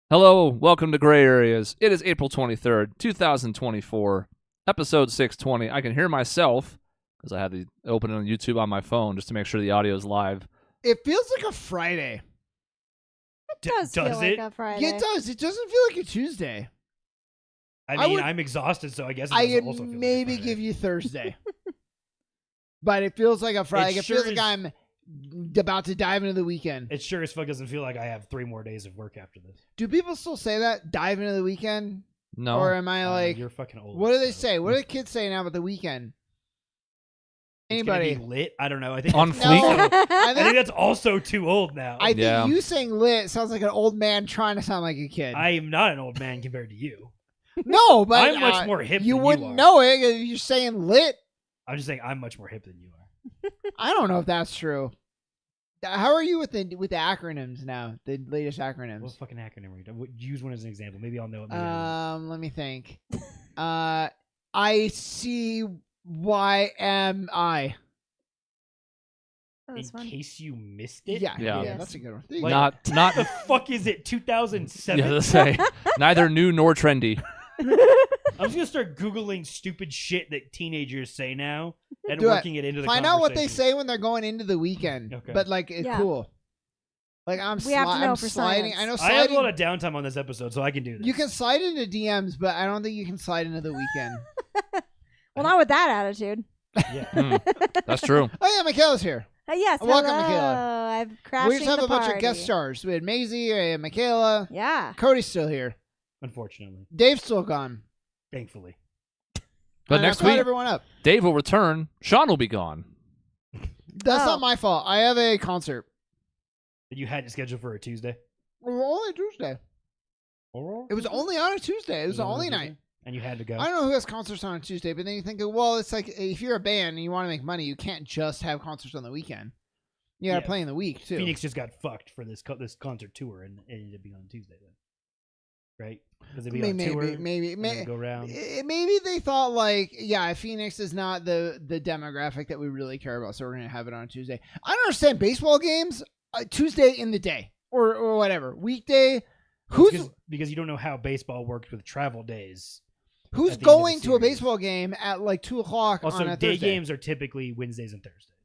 Hello, welcome to Gray Areas. It is April 23rd, 2024, episode 620. I can hear myself because I had the open on YouTube on my phone just to make sure the audio is live. It feels like a Friday. It does feel like a Friday. Yeah, it does. It doesn't feel like a Tuesday. I'm exhausted, so I guess I it could also feel maybe like a give you Thursday. But it feels like a Friday. It feels like I'm about to dive into the weekend. It sure as fuck doesn't feel like I have 3 more days of work after this. Do people still say that? Dive into the weekend? No. Or am I like... You're fucking old. What do they say? What do the kids say now about the weekend? Anybody? It's gonna be lit? I don't know. I think On that's fleek? also- I think that's also too old now. I think Yeah. you saying lit sounds like an old man trying to sound like a kid. I am not an old man compared to you. No, but I'm much more hip you than wouldn't you are. know it if you're saying lit. I'm just saying I'm much more hip than you are. I don't know if that's true. How are you with the acronyms now? The latest acronyms. What fucking acronym are you talking? Use one as an example. Maybe I'll know it. Maybe I won't. Let me think. ICYMI. Oh, that's In fun. case you missed it. Yeah, Yeah. that's a good one. Like- Not What the fuck is it? 2007. yeah, let's say neither new nor trendy. I'm just gonna start googling stupid shit that teenagers say now and Do it. working it into the Find out what they conversation. say when they're going into the weekend. Okay. But like, it's Yeah. cool. Like I'm, We have to know I'm for sliding. science. I know I have a sliding. lot of downtime on this episode, so I can do this. You can slide into DMs, but I don't think you can slide into the weekend. Well, not with that attitude. Yeah. That's true. Oh yeah, Michaela's here. Yes, Welcome, hello. Michaela. I'm crashing We just have the a bunch of party. guest stars. We had Maisie, Michaela, Yeah. Cody's still here. Unfortunately. Dave's still gone. Thankfully. But And I next caught week, everyone up. Dave will return. Sean will be gone. That's Oh. not my fault. I have a concert. That you had to schedule for a Tuesday. Only Tuesday. It was only on a Tuesday. It was the only night. And you had to go. I don't know who has concerts on a Tuesday, but then you think, well, it's like if you're a band and you want to make money, you can't just have concerts on the weekend. You got to Yeah. play in the week too. Phoenix just got fucked for this this concert tour, and it ended up being on Tuesday then. Right? Because they'd be on tour, maybe, and then go around. maybe they thought like, yeah, Phoenix is not the demographic that we really care about, so we're gonna have it on Tuesday. I don't understand baseball games Tuesday in the day or whatever weekday. Because you don't know how baseball works with travel days. Who's at the end of the going to a series. baseball game at like 2:00 Also, on a day Thursday? games are typically Wednesdays and Thursdays.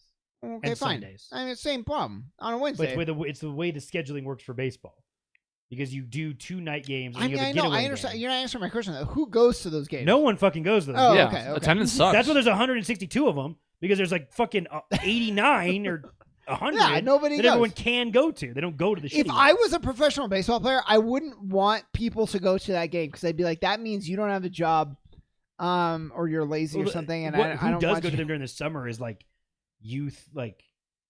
Okay, and fine. Sundays. I mean, same problem on a But Wednesday. it's the way the scheduling works for baseball. Because you do 2 night games. And I you mean, have a I know. getaway I understand. game. You're not answering my question though. Who goes to those games? No one fucking goes to those. Oh, games. Yeah, okay. attendance sucks. That's why there's 162 of them, because there's like fucking 89 or 100 Yeah, nobody that goes. everyone can go to. They don't go to the shitty If I ones. was a professional baseball player, I wouldn't want people to go to that game because I'd be like, that means you don't have a job, or you're lazy or Well, something. And what- I who don't does want go you. to them during the summer is like youth, like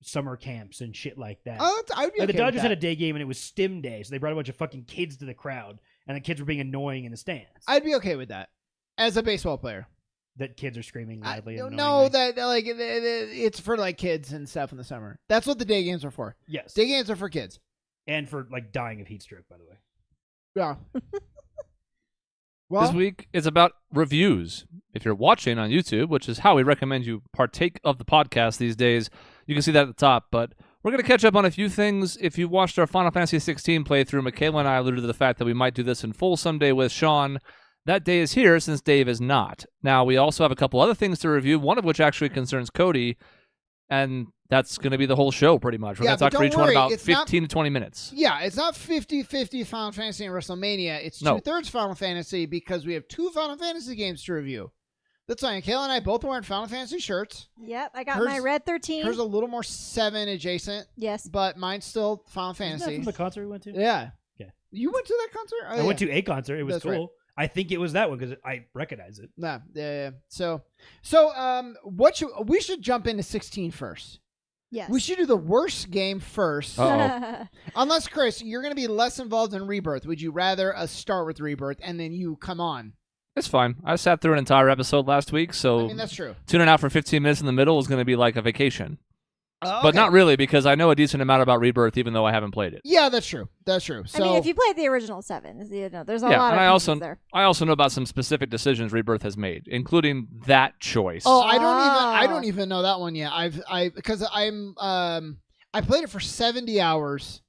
summer camps and shit like that. Oh, I would be Like okay the Dodgers with had a that. day game and it was STEM day, so they brought a bunch of fucking kids to the crowd, and the kids were being annoying in the stands. I'd be okay with that as a baseball player. That kids are screaming I loudly. don't and know annoying. that like it's for like kids and stuff in the summer. That's what the day games are for. Yes, Day games are for kids. and for like dying of heat stroke, by the way. Yeah. Well, This week is about reviews. If you're watching on YouTube, which is how we recommend you partake of the podcast these days, you can see that at the top. But we're going to catch up on a few things. If you watched our Final Fantasy 16 playthrough, Michaela and I alluded to the fact that we might do this in full someday with Sean. That day is here since Dave is not. Now, we also have a couple other things to review, one of which actually concerns Cody, and that's going to be the whole show pretty much. We're Yeah, going to talk but for each don't one worry, about it's not- 15 to 20 minutes. yeah, it's not 50-50 Final Fantasy and WrestleMania. It's No. 2/3 Final Fantasy because we have 2 Final Fantasy games to review. That's fine. Kayla and I both wearing Final Fantasy shirts. Yep, I got Hers- my red 13. Hers a little more 7 adjacent, Yes. but mine's still Final Isn't that Fantasy. from the concert we went to? Yeah. Yeah. You went to that concert? Oh, I went to a concert. It was That's cool. right. I think it was that one because I recognize it. Yeah. So, we should jump into 16 first. Yes. We should do the worst game first. Uh-oh. Unless, Chris, you're going to be less involved in Rebirth. Would you rather us start with Rebirth and then you come on? It's fine. I sat through an entire episode last week, so I mean, that's true. tuning out for 15 minutes in the middle is going to be like a vacation. Oh, But okay. not really, because I know a decent amount about Rebirth, even though I haven't played it. Yeah, that's true. That's true. So, I mean, if you played the original 7, you know, there's a Yeah, lot and of I pieces also there. I also know about some specific decisions Rebirth has made, including that choice. I don't even know that one yet. I played it for 70 hours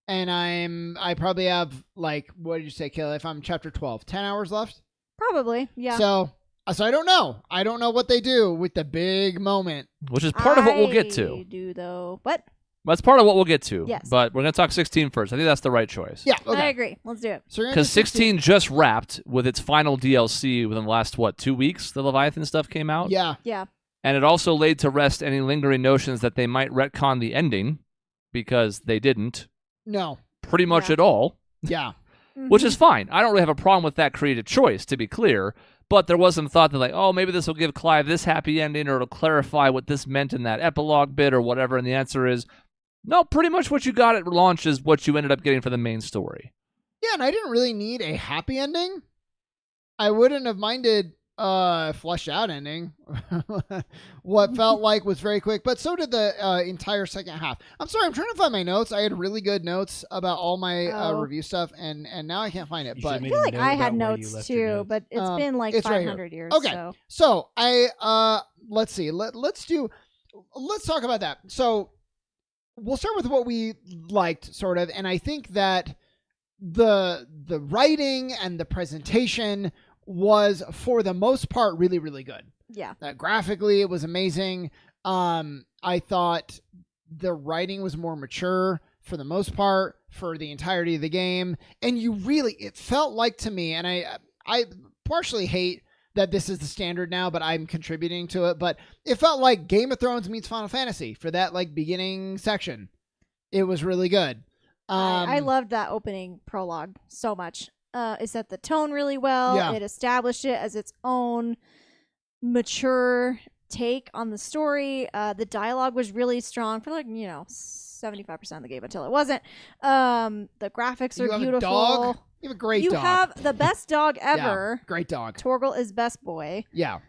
and I probably have like, what did you say, Kayla? If I'm chapter 12, 10 hours left. Probably, yeah. So I don't know. I don't know what they do with the big moment. Which is part of what we'll get I to. do though. What? That's part of what we'll get to. Yes. But we're going to talk 16 first. I think that's the right choice. Yeah. I Okay. agree. Let's do it. So Because 16 just wrapped with its final DLC within the last, 2 weeks? The Leviathan stuff came out? Yeah. Yeah. And it also laid to rest any lingering notions that they might retcon the ending, because they didn't No. pretty much Yeah. at all, Yeah. which is fine. I don't really have a problem with that creative choice, to be clear. But there was some thought that, like, oh, maybe this will give Clive this happy ending, or it'll clarify what this meant in that epilogue bit or whatever. And the answer is, no, pretty much what you got at launch is what you ended up getting for the main story. Yeah, and I didn't really need a happy ending. I wouldn't have minded fleshed out ending. What felt like was very quick, but so did the entire second half. I'm sorry, I'm trying to find my notes. I had really good notes about all my review stuff, and now I can't find it. You but should've I made feel a like note I about had where you notes left your too, notes. but it's been like it's right here. 500 years. Okay. So I let's talk about that. So we'll start with what we liked, sort of, and I think that the writing and the presentation was, for the most part, really, really good. Yeah. Graphically, it was amazing. I thought the writing was more mature for the most part for the entirety of the game, and it felt like to me, and I partially hate that this is the standard now, but I'm contributing to it. But it felt like Game of Thrones meets Final Fantasy for that like beginning section. It was really good. I loved that opening prologue so much. It set the tone really well. Yeah. It established it as its own mature take on the story. The dialogue was really strong for 75% of the game until it wasn't. The graphics You are have a beautiful. dog? You have a great You dog. have the best dog ever. Yeah, great dog. Torgal is best boy. Yeah.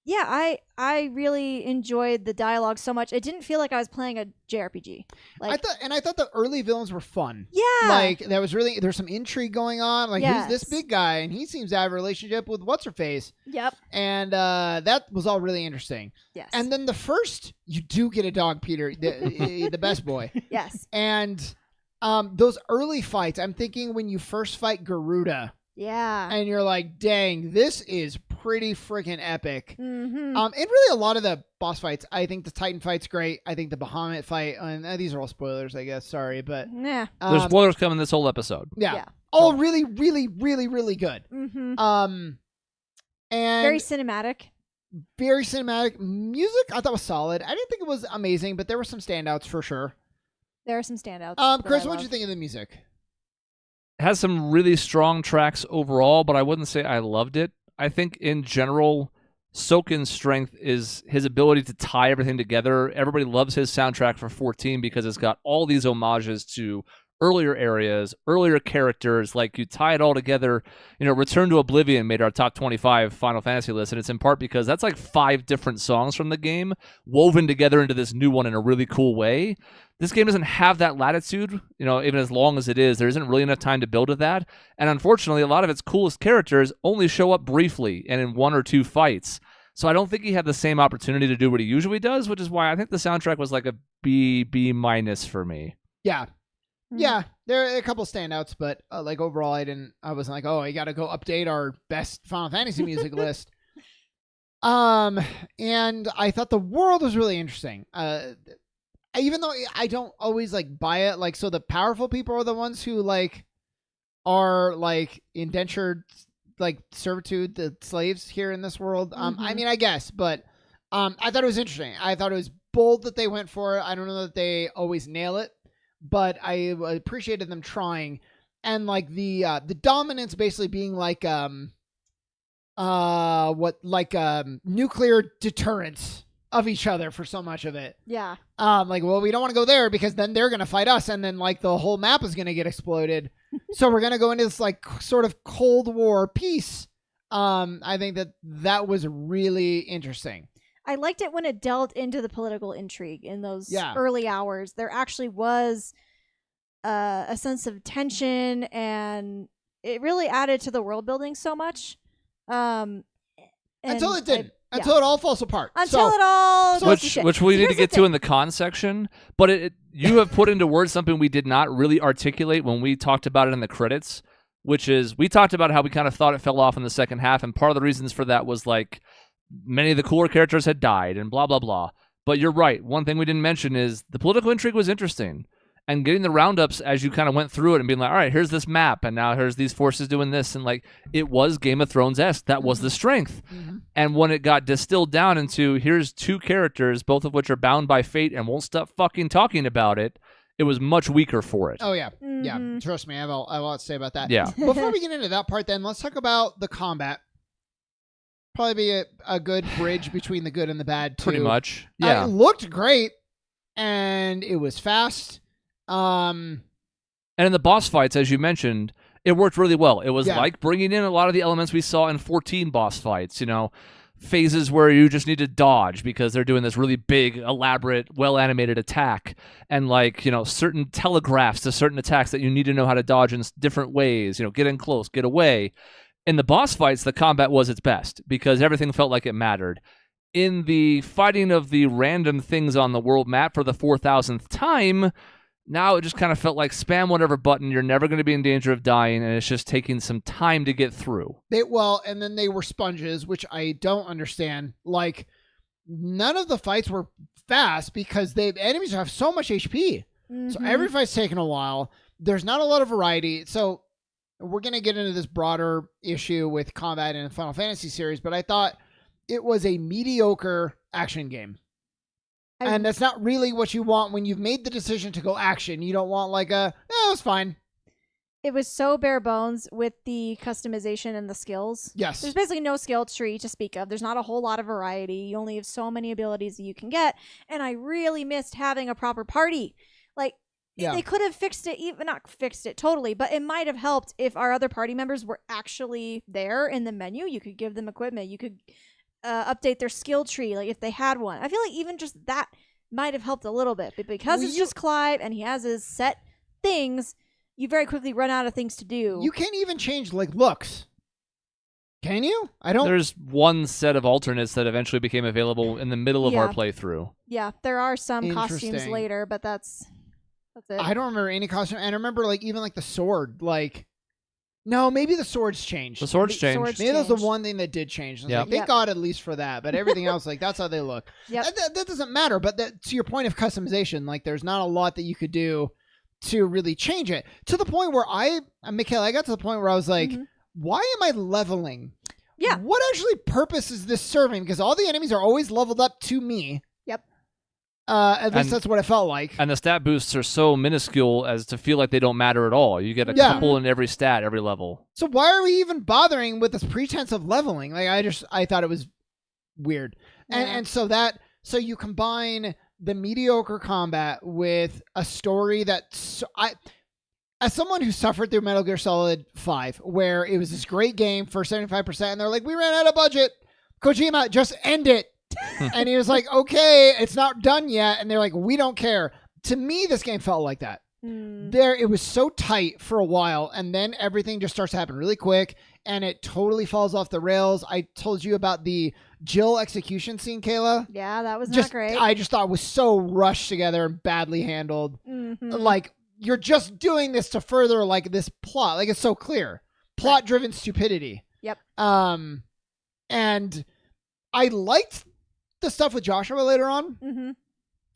Yeah, I really enjoyed the dialogue so much. It didn't feel like I was playing a JRPG. I thought the early villains were fun. Yeah. Like there's some intrigue going on. Like who's this Yes. big guy? And he seems to have a relationship with what's her face. Yep. And that was all really interesting. Yes. And then you do get a dog, Peter, the best boy. yes. And those early fights, I'm thinking when you first fight Garuda, Yeah. and you're like, dang, this is pretty freaking epic. Mm-hmm. And really a lot of the boss fights, I think the Titan fight's great. I think the Bahamut fight, and these are all spoilers, I guess. Sorry, but Yeah. There's spoilers coming this whole episode. yeah. Yeah. All really, really, really, really good. Mm-hmm. And Very cinematic. very cinematic. Music I thought was solid. I didn't think it was amazing, but there were some standouts for sure. There are some standouts. Chris, what did you think of the music? It has some really strong tracks overall, but I wouldn't say I loved it. I think in general, Soken's strength is his ability to tie everything together. Everybody loves his soundtrack for 14 because it's got all these homages to earlier areas, earlier characters. Like, you tie it all together. Return to Oblivion made our top 25 Final Fantasy list, and it's in part because that's like 5 different songs from the game woven together into this new one in a really cool way. This game doesn't have that latitude, even as long as it is. There isn't really enough time to build to that. And unfortunately, a lot of its coolest characters only show up briefly and in 1 or 2 fights. So I don't think he had the same opportunity to do what he usually does, which is why I think the soundtrack was like a B minus for me. Yeah. Mm-hmm. Yeah, there are a couple standouts, but like overall, I wasn't like, oh, I got to go update our best Final Fantasy music list. And I thought the world was really interesting. Even though I don't always like buy it, like, so the powerful people are the ones who like are like indentured, like servitude, the slaves here in this world. I mean, I guess, but I thought it was interesting. I thought it was bold that they went for it. I don't know that they always nail it, but I appreciated them trying. And like the dominance basically being like nuclear deterrence of each other for so much of it. Yeah. Like, well, we don't want to go there because then they're going to fight us, and then like the whole map is going to get exploded. So we're going to go into this like sort of Cold War peace. I think that was really interesting. I liked it when it delved into the political intrigue in those Yeah. early hours. There actually was a sense of tension, and it really added to the world building so much. Until it didn't. Until it all falls apart. Until it all goes to shit. Which we need to Here's get the to thing. in the con section. But you have put into words something we did not really articulate when we talked about it in the credits, which is we talked about how we kind of thought it fell off in the second half, and part of the reasons for that was like many of the cooler characters had died and blah, blah, blah. But you're right. One thing we didn't mention is the political intrigue was interesting. And getting the roundups as you kind of went through it and being like, all right, here's this map, and now here's these forces doing this. And like, it was Game of Thrones-esque. That was the strength. Mm-hmm. And when it got distilled down into here's two characters, both of which are bound by fate and won't stop fucking talking about it, it was much weaker for it. Oh, yeah. Yeah. Mhm. Trust me, I have a lot to say about that. Yeah. Before we get into that part, then, let's talk about the combat. Probably be a good bridge between the good and the bad, too. Pretty much. Yeah. It looked great, and it was fast. And in the boss fights, as you mentioned, it worked really well. It was like bringing in a lot of the elements we saw in 14 boss fights, phases where you just need to dodge because they're doing this really big, elaborate, well-animated attack, and certain telegraphs to certain attacks that you need to know how to dodge in different ways, get in close, get away. In the boss fights, the combat was its best because everything felt like it mattered. In the fighting of the random things on the world map for the 4,000th time, now it just kind of felt like spam whatever button. You're never going to be in danger of dying, and it's just taking some time to get through. And then they were sponges, which I don't understand. Like, none of the fights were fast because the enemies have so much HP. Mm-hmm. So every fight's taking a while. There's not a lot of variety. So we're going to get into this broader issue with combat in the Final Fantasy series, but I thought it was a mediocre action game. And that's not really what you want when you've made the decision to go action. You don't want like it was fine. It was so bare bones with the customization and the skills. Yes. There's basically no skill tree to speak of. There's not a whole lot of variety. You only have so many abilities that you can get. And I really missed having a proper party. Like, they could have fixed it, even not fixed it totally, but it might have helped if our other party members were actually there in the menu. You could give them equipment. You could update their skill tree, like if they had one. I feel like even just that might have helped a little bit, but because it's just Clive and he has his set things, you very quickly run out of things to do. You can't even change like looks. Can you? I don't. There's one set of alternates that eventually became available in the middle of our playthrough. Yeah, there are some costumes later, but that's it. I don't remember any costume, and I remember like even like the sword, like. No, maybe the swords changed. The swords changed. Maybe that's the one thing that did change. Like, thank God at least for that. But everything else, like that's how they look. Yep. That doesn't matter. But to your point of customization, like there's not a lot that you could do to really change it. To the point where Michaela, I got to the point where I was like, why am I leveling? Yeah. What actually purpose is this serving? Because all the enemies are always leveled up to me. Yep. At least that's what it felt like. And the stat boosts are so minuscule as to feel like they don't matter at all. You get a couple in every stat, every level. So why are we even bothering with this pretense of leveling? Like I thought it was weird. And so you combine the mediocre combat with a story that as someone who suffered through Metal Gear Solid 5, where it was this great game for 75%, and they're like, we ran out of budget. Kojima, just end it. And he was like, okay, it's not done yet. And they're like, we don't care. To me, this game felt like that. It was so tight for a while, and then everything just starts to happen really quick, and it totally falls off the rails. I told you about the Jill execution scene, Kayla. Yeah, that was not great. I just thought it was so rushed together and badly handled. Like, you're just doing this to further, like, this plot. Like, it's so clear. Plot-driven stupidity. Yep. And I liked the stuff with Joshua later on,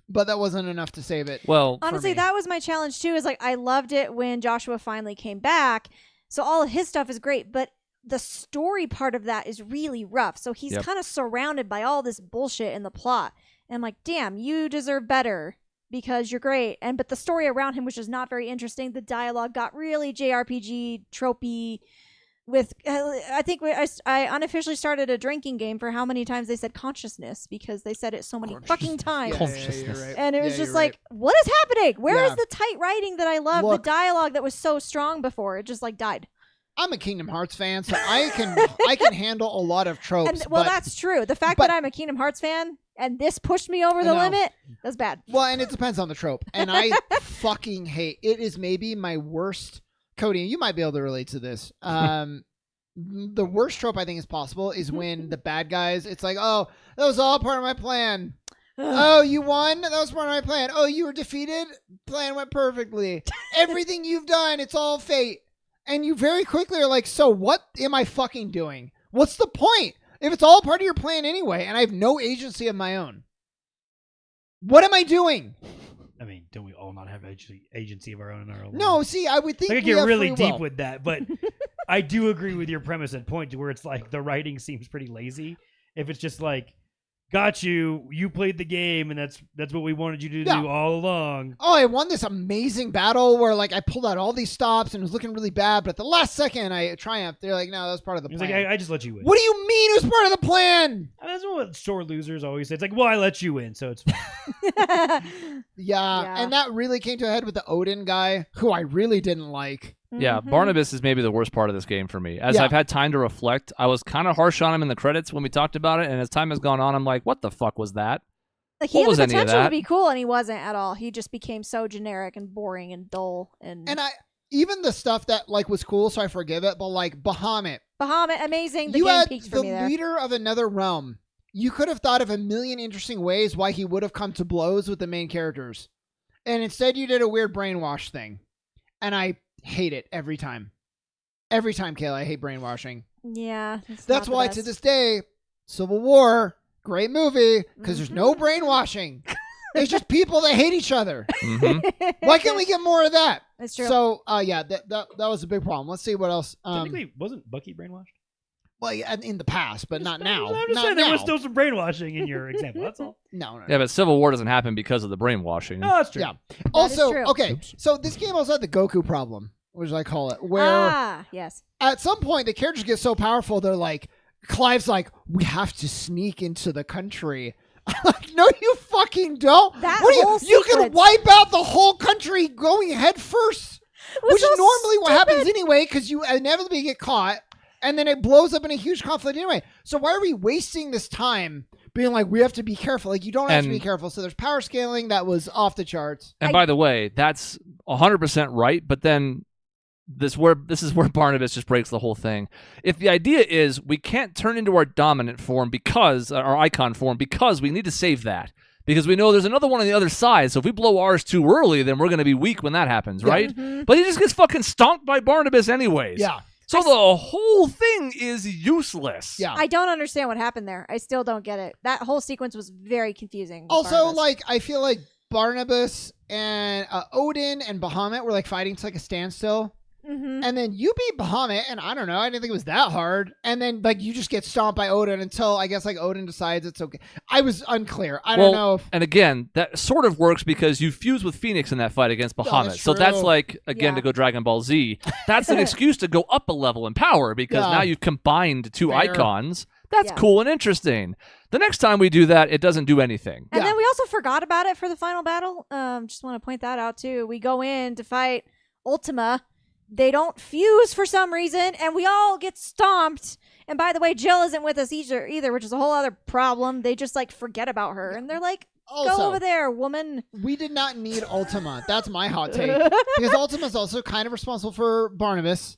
but that wasn't enough to save it. Well, honestly, that was my challenge too. Is like I loved it when Joshua finally came back. So all of his stuff is great, but the story part of that is really rough. So he's kind of surrounded by all this bullshit in the plot, and I'm like, damn, you deserve better because you're great. But the story around him was just not very interesting. The dialogue got really JRPG tropey. I think I unofficially started a drinking game for how many times they said consciousness because they said it so many fucking times. Consciousness. Right. And it was just like, what is happening? Where is the tight writing that I love? The dialogue that was so strong before, it just like died. I'm a Kingdom Hearts fan, so I can handle a lot of tropes. And, that's true. The fact that I'm a Kingdom Hearts fan and this pushed me over the limit, that's bad. Well, and it depends on the trope. And I fucking hate it. Is maybe my worst. Cody, you might be able to relate to this. the worst trope I think is possible is when the bad guys, it's like, oh, that was all part of my plan. Oh, you won? That was part of my plan. Oh, you were defeated? Plan went perfectly. Everything you've done, it's all fate. And you very quickly are like, so what am I fucking doing? What's the point? If it's all part of your plan anyway, and I have no agency of my own, what am I doing? I mean, don't we all not have agency of our own in our own No, lives? see, I would think I could we get have really free deep will. with that, but I do agree with your premise and point to where it's like the writing seems pretty lazy. If it's just like, got you, you played the game, and that's what we wanted you to do all along. Oh, I won this amazing battle where like I pulled out all these stops and it was looking really bad, but at the last second I triumphed. They're like, no, that was part of the It's plan. like, I just let you win. What do you mean it was part of the plan? I mean, that's what sore losers always say. It's like, well, I let you win, so it's fine. Yeah, and that really came to a head with the Odin guy, who I really didn't like. Yeah, Mhm. Barnabas is maybe the worst part of this game for me. As Yeah. I've had time to reflect, I was kind of harsh on him in the credits when we talked about it, and as time has gone on, I'm like, what the fuck was that? Like he What had was the any of potential to that? be cool, and he wasn't at all. He just became so generic and boring and dull. And And I even the stuff that like was cool, so I forgive it. But like Bahamut, Bahamut, amazing. The you game had peaked the for me there. leader of another realm. You could have thought of a million interesting ways why he would have come to blows with the main characters, and instead you did a weird brainwash thing, and I hate it every time. Every time, Kayla, I hate brainwashing. Yeah, That's why to this day, Civil War, great movie, because there's Mm-hmm. no brainwashing. It's just people that hate each other. hmm Why can't we get more of that? That's true. So, yeah, that was a big problem. Let's see what else. Technically, wasn't Bucky brainwashed? Well, yeah, in the past, but not now. I'm just Not saying there now. was still some brainwashing in your example. That's all. No. Yeah, but Civil War doesn't happen because of the brainwashing. No, that's true. Yeah. Also, true. okay, so this game also had the Goku problem, which I call it, where yes. at some point the characters get so powerful, they're like, Clive's like, we have to sneak into the country. I'm like, no, you fucking don't. That What do whole you can sequence- wipe out the whole country going head first, was which is so normally what happens stupid. anyway, because you inevitably get caught, and then it blows up in a huge conflict anyway. So why are we wasting this time being like, we have to be careful? Like, you don't have to be And- careful. So there's power scaling that was off the charts. And by the way, that's 100% right, but then this is where Barnabas just breaks the whole thing. If the idea is we can't turn into our dominant form because our icon form because we need to save that. Because we know there's another one on the other side, so if we blow ours too early, then we're going to be weak when that happens, right? Mhm. But he just gets fucking stomped by Barnabas anyways. Yeah. So the whole thing is useless. Yeah. I don't understand what happened there. I still don't get it. That whole sequence was very confusing. with Also, Barnabas. like, I feel like Barnabas and Odin and Bahamut were like fighting to like a standstill. Mhm. And then you beat Bahamut, and I don't know, I didn't think it was that hard. And then like you just get stomped by Odin until I guess like Odin decides it's okay. I was unclear. I don't know if And again, that sort of works because you fuse with Phoenix in that fight against Bahamut. that's So that's true. like, again, Yeah. to go Dragon Ball Z, that's an excuse to go up a level in power because Yeah. now you've combined two Fair. icons. That's Yeah. cool and interesting. The next time we do that, it doesn't do anything. And Yeah. then we also forgot about it for the final battle. Just want to point that out too. We go in to fight Ultima. They don't fuse for some reason, and we all get stomped. And by the way, Jill isn't with us either, which is a whole other problem. They just like forget about her, and they're like, "Go also over there, woman." we did not need Ultima. That's my hot take. Because Ultima's also kind of responsible for Barnabas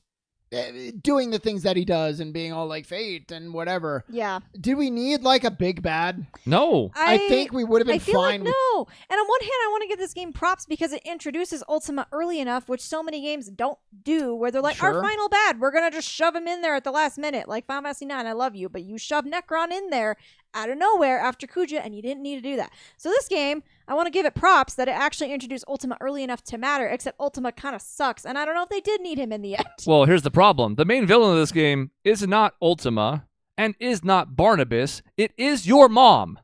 doing the things that he does and being all like fate and whatever. Yeah, Did we need like a big bad? No. I think we would have been I feel fine like no. And on one hand, I want to give this game props because it introduces Ultima early enough, which so many games don't do, where they're like, Sure. our final bad, we're going to just shove him in there at the last minute. Like Final Fantasy 9, I love you, but you shoved Necron in there out of nowhere after Kuja, and you didn't need to do that. So this game, I want to give it props that it actually introduced Ultima early enough to matter, except Ultima kind of sucks, and I don't know if they did need him in the end. Well, here's the problem. The main villain of this game is not Ultima and is not Barnabas. It is your mom.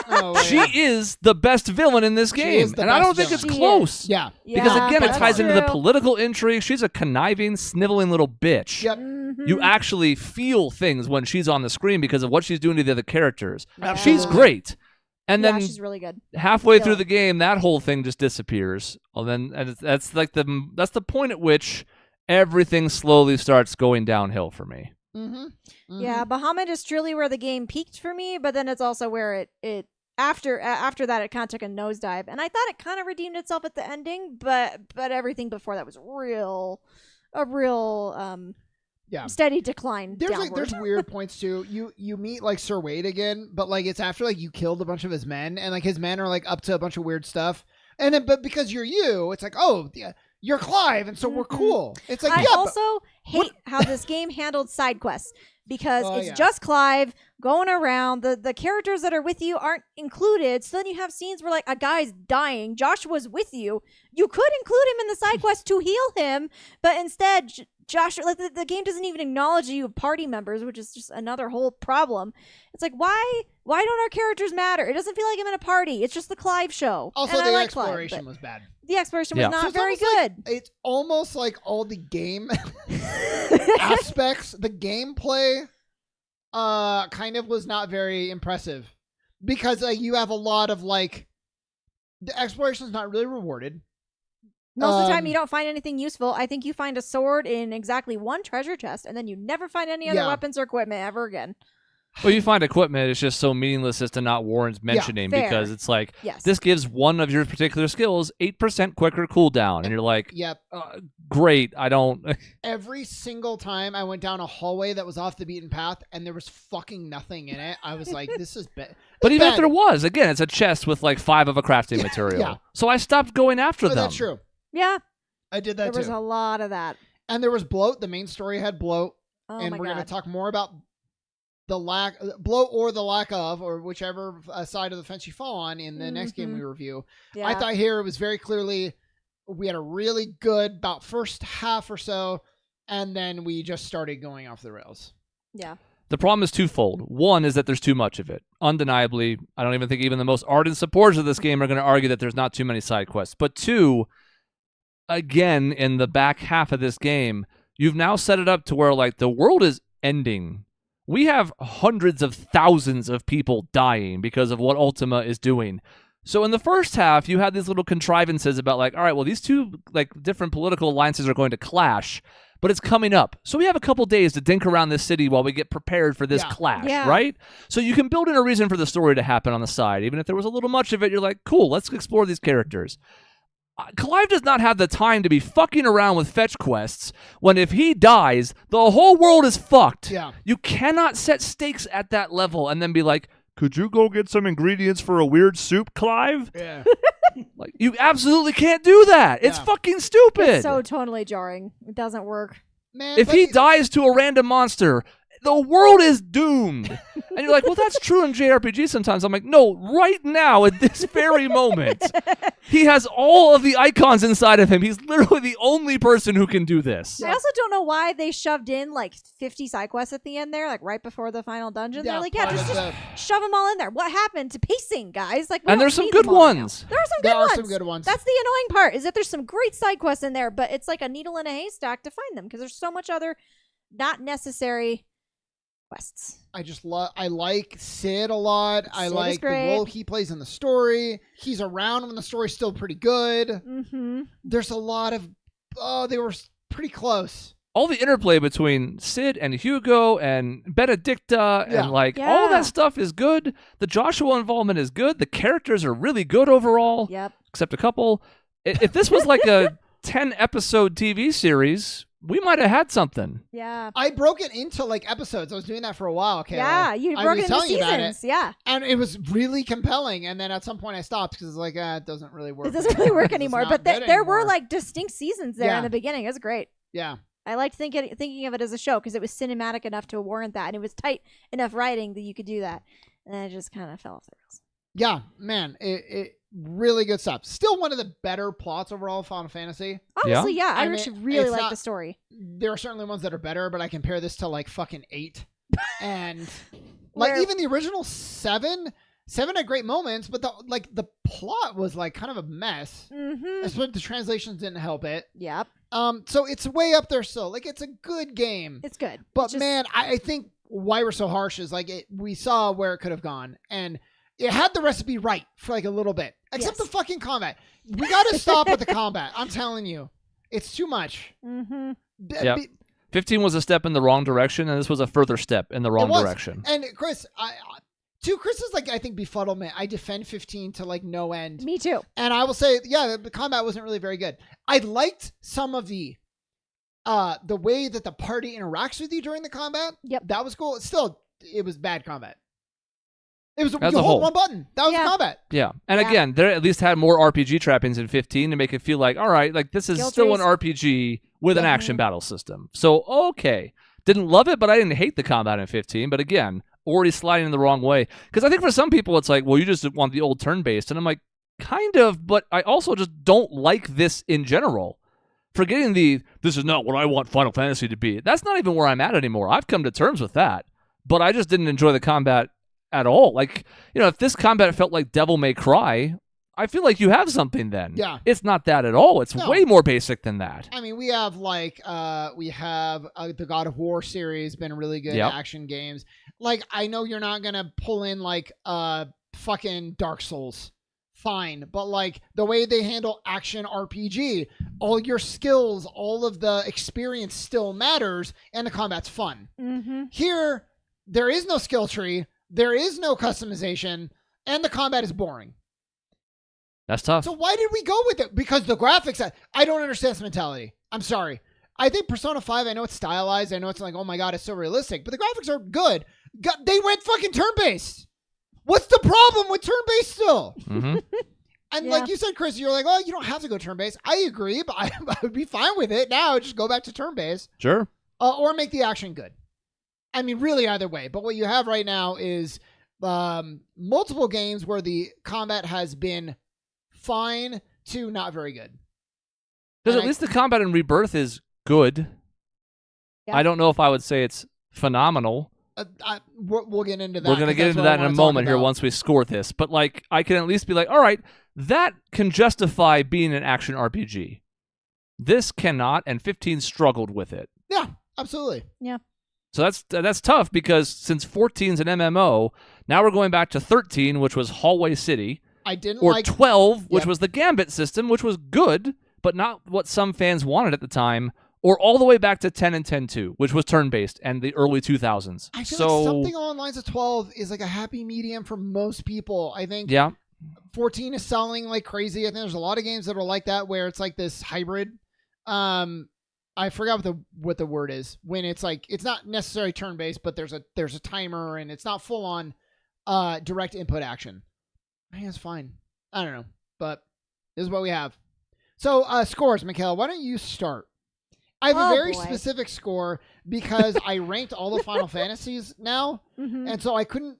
Oh, She yeah. is the best villain in this She game. is the And I don't best think it's villain. She close. Yeah. Because Yeah, again, it that's ties into the true. political intrigue. She's a conniving, sniveling little bitch. Yep. Mhm. You actually feel things when she's on the screen because of what she's doing to the other characters. Yeah. She's great. And Yeah, then she's really good. halfway through Still. the game, that whole thing just disappears. Well, then that's like that's the point at which everything slowly starts going downhill for me. Mm-hmm. Yeah, Bahamut is truly where the game peaked for me, but then it's also where it after that it kind of took a nosedive, and I thought it kind of redeemed itself at the ending, but everything before that was a real steady decline There's downward. there's weird points too. You meet like Sir Wade again, but like it's after like you killed a bunch of his men, and like his men are like up to a bunch of weird stuff. And then, but because you're you, it's like, oh, yeah, you're Clive, and so we're cool. It's like, I yeah, also hate how this game handled side quests because it's yeah. just Clive going around. The characters that are with you aren't included. So then you have scenes where like a guy's dying. Joshua's with you. You could include him in the side quest to heal him, but instead, Joshua, like the game doesn't even acknowledge you party members, which is just another whole problem. It's like, why don't our characters matter? It doesn't feel like I'm in a party. It's just the Clive show. Also, and the I like exploration Clive, was bad. the exploration was not So it's very almost like- good. it's almost like all the game aspects, the gameplay, kind of was not very impressive because you have a lot of like the exploration is not really rewarded. Most of the time, you don't find anything useful. I think you find a sword in exactly one treasure chest, and then you never find any other weapons or equipment ever again. Well, you find equipment, it's just so meaningless as to not warrant mentioning fair. because it's like, Yes. this gives one of your particular skills 8% quicker cooldown. And you're like, Yep. great, I don't... Every single time I went down a hallway that was off the beaten path and there was fucking nothing in it, I was like, this is bad. But even if there was, again, it's a chest with like 5 of a crafting material. Yeah. So I stopped going after them. That's true. Yeah, I did that there was too. a lot of that. And there was bloat. The main story had bloat. Oh And my we're going to god. talk more about the bloat or the lack of, or whichever side of the fence you fall on in the next game we review. Yeah. I thought here it was very clearly, we had a really good about first half or so, and then we just started going off the rails. Yeah. The problem is twofold. One is that there's too much of it. Undeniably, I don't even think even the most ardent supporters of this game are going to argue that there's not too many side quests. But two, again, in the back half of this game, you've now set it up to where like the world is ending. We have hundreds of thousands of people dying because of what Ultima is doing. So in the first half, you had these little contrivances about like, all right, well, these two like different political alliances are going to clash, but it's coming up. So we have a couple days to dink around this city while we get prepared for this clash, right? So you can build in a reason for the story to happen on the side. Even if there was a little much of it, you're like, cool, let's explore these characters. Clive does not have the time to be fucking around with fetch quests when if he dies, the whole world is fucked. Yeah. You cannot set stakes at that level and then be like, could you go get some ingredients for a weird soup, Clive? Yeah. Like, you absolutely can't do that. It's fucking stupid. It's so totally jarring. It doesn't work. Man, If he dies to a random monster, the world is doomed. And you're like, well, that's true in JRPG sometimes. I'm like, no, right now, at this very moment, he has all of the icons inside of him. He's literally the only person who can do this. I also don't know why they shoved in like 50 side quests at the end there, like right before the final dungeon. They're like, yeah, just shove them all in there. What happened to pacing, guys? Like, And there's some good ones. There are some good ones. That's the annoying part, is that there's some great side quests in there, but it's like a needle in a haystack to find them because there's so much other not necessary quests. I like Sid a lot. I like the role he plays in the story. He's around when the story's still pretty good. Mm-hmm. There's a lot of they were pretty close. All the interplay between Sid and Hugo and Benedicta and like all that stuff is good. The Joshua involvement is good. The characters are really good overall. Yep. Except a couple. If this was like a 10-episode TV series, we might have had something. Yeah. I broke it into like episodes. I was doing that for a while. Okay. Yeah, you broke it into seasons. Yeah. And it was really compelling. And then at some point I stopped because it's like, it doesn't really work. It doesn't really work anymore. But there were like distinct seasons there in the beginning. It was great. Yeah. I liked thinking of it as a show because it was cinematic enough to warrant that. And it was tight enough writing that you could do that. And then it just kind of fell off the rails. Yeah, man. It really good stuff. Still one of the better plots overall of Final Fantasy. Honestly, yeah. I actually really like the story. There are certainly ones that are better, but I compare this to like fucking 8. And like even the original 7 had great moments, but the plot was like kind of a mess. Mm-hmm. Especially the translations didn't help it. Yep. So it's way up there still. Like it's a good game. It's good. But man, I think why we're so harsh is like we saw where it could have gone, and it had the recipe right for like a little bit, except the fucking combat. We got to stop with the combat. I'm telling you, it's too much. Mm-hmm. Yeah. 15 was a step in the wrong direction, and this was a further step in the wrong direction. And Chris, to Chris's like I think befuddlement, I defend 15 to like no end. Me too. And I will say, the combat wasn't really very good. I liked some of the the way that the party interacts with you during the combat, that was cool. Still, it was bad combat. It was As you a hold whole. one button. That was combat. Yeah. And again, they at least had more RPG trappings in 15 to make it feel like, all right, like this is Skill still trees. an RPG with an action battle system. So, okay. Didn't love it, but I didn't hate the combat in 15. But again, already sliding in the wrong way. Because I think for some people, it's like, well, you just want the old turn-based. And I'm like, kind of, but I also just don't like this in general. Forgetting this is not what I want Final Fantasy to be. That's not even where I'm at anymore. I've come to terms with that. But I just didn't enjoy the combat at all. Like, if this combat felt like Devil May Cry, I feel like you have something then. Yeah. It's not that at all. It's way more basic than that. I mean, we have the God of War series, been really good action games. Like, I know you're not gonna pull in like fucking Dark Souls. Fine, but like the way they handle action RPG, all your skills, all of the experience still matters, and the combat's fun. Mm-hmm. Here, there is no skill tree, there is no customization, and the combat is boring. That's tough. So why did we go with it? Because the graphics, I don't understand this mentality. I'm sorry. I think Persona 5, I know it's stylized, I know it's like, oh my god, it's so realistic, but the graphics are good. They went fucking turn-based. What's the problem with turn-based still? Mm-hmm. And like you said, Chris, you're like, oh, you don't have to go turn-based. I agree, but I would be fine with it now. Just go back to turn-based. Sure. Or make the action good. I mean, really either way. But what you have right now is multiple games where the combat has been fine to not very good. Because at least the combat in Rebirth is good. Yeah. I don't know if I would say it's phenomenal. We'll get into that. We're going to get into that in a moment here once we score this. But like, I can at least be like, all right, that can justify being an action RPG. This cannot, and 15 struggled with it. Yeah, absolutely. Yeah. So that's tough because since 14's an MMO, now we're going back to 13, which was Hallway City. I didn't or like 12, which was the Gambit system, which was good, but not what some fans wanted at the time. Or all the way back to 10 and 10-2, which was turn-based and the early 2000s. I feel like something along the lines of 12 is like a happy medium for most people. I think 14 is selling like crazy. I think there's a lot of games that are like that where it's like this hybrid. I forgot what the word is. When it's like it's not necessarily turn-based, but there's a timer and it's not full-on direct input action. I think it's fine. I don't know, but this is what we have. So scores, Mikhail, why don't you start? I have a very specific score because I ranked all the Final Fantasies now, and so I couldn't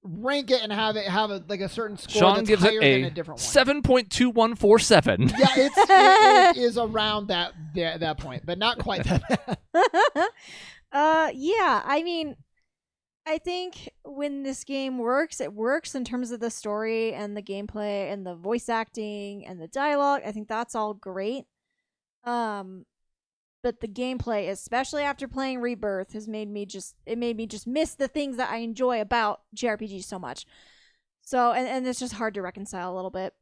rank it and have a certain score Sean that's gives higher it than a different one. 7.2147. Yeah, it is around that point, but not quite that bad. Yeah, I mean, I think when this game works, it works in terms of the story and the gameplay and the voice acting and the dialogue. I think that's all great. But the gameplay, especially after playing Rebirth, has made me just miss the things that I enjoy about JRPGs so much. So, and it's just hard to reconcile a little bit.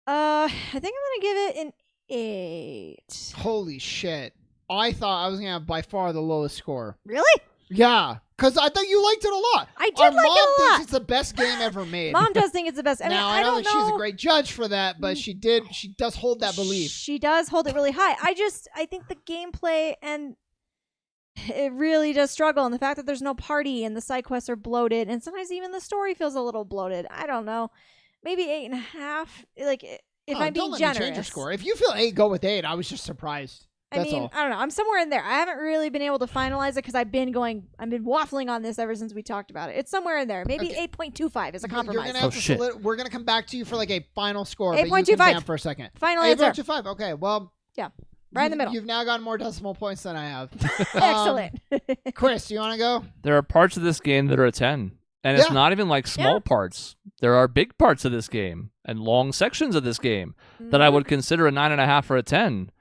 I think I'm gonna give it an 8. Holy shit! I thought I was gonna have by far the lowest score. Really? Yeah, because I thought you liked it a lot. I did like it a lot. Mom thinks it's the best game ever made. Mom does think it's the best. I mean, I don't think she's a great judge for that, but she does hold that belief. She does hold it really high. I think the gameplay and it really does struggle, and the fact that there's no party and the side quests are bloated, and sometimes even the story feels a little bloated. I don't know, maybe 8.5. Like if I'm being generous. Don't let me change your score. If you feel 8, go with 8. I was just surprised. I don't know. I'm somewhere in there. I haven't really been able to finalize it because I've been waffling on this ever since we talked about it. It's somewhere in there. Maybe 8.25 is a compromise. We're going to come back to you for like a final score. 8.25 for a second. Final answer. 8.25. Okay. Well. Yeah. Right in the middle. You've now gotten more decimal points than I have. Excellent. Chris, do you want to go? There are parts of this game that are a 10. And it's not even like small parts. There are big parts of this game and long sections of this game that I would consider a 9.5 or a 10.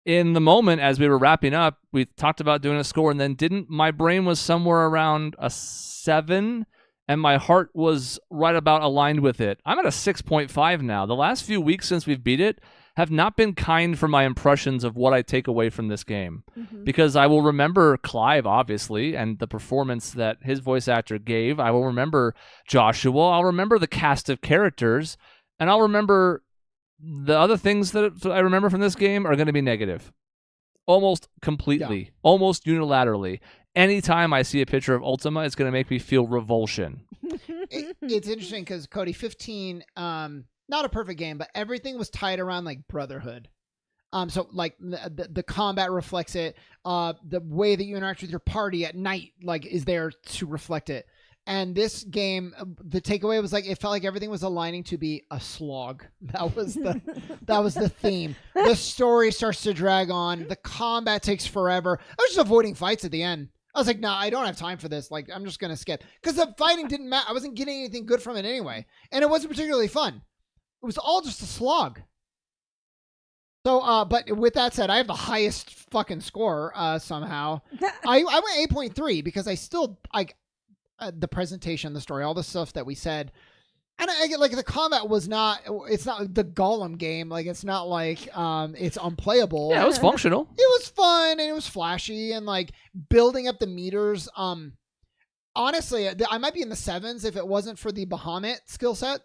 In the moment, as we were wrapping up, we talked about doing a score, and then my brain was somewhere around a 7, and my heart was right about aligned with it. I'm at a 6.5 now. The last few weeks since we've beat it have not been kind for my impressions of what I take away from this game. Because I will remember Clive, obviously, and the performance that his voice actor gave. I will remember Joshua. I'll remember the cast of characters, and I'll remember the other things that I remember from this game are going to be negative. almost completely, almost unilaterally. Anytime I see a picture of Ultima, it's going to make me feel revulsion. It's interesting because Cody 15, not a perfect game, but everything was tied around like brotherhood. So like the combat reflects it. The way that you interact with your party at night, like, is there to reflect it. And this game, the takeaway was like, it felt like everything was aligning to be a slog. That was the theme. The story starts to drag on. The combat takes forever. I was just avoiding fights at the end. I was like, nah, I don't have time for this. Like, I'm just going to skip. Because the fighting didn't matter. I wasn't getting anything good from it anyway. And it wasn't particularly fun. It was all just a slog. So, but with that said, I have the highest fucking score somehow. I went 8.3 because I still, the presentation, the story, all the stuff that we said. And I get like the combat was not, it's not the Gollum game. Like, it's not like it's unplayable. Yeah, it was functional. It was fun and it was flashy and like building up the meters. Honestly, I might be in the 7s if it wasn't for the Bahamut skill set,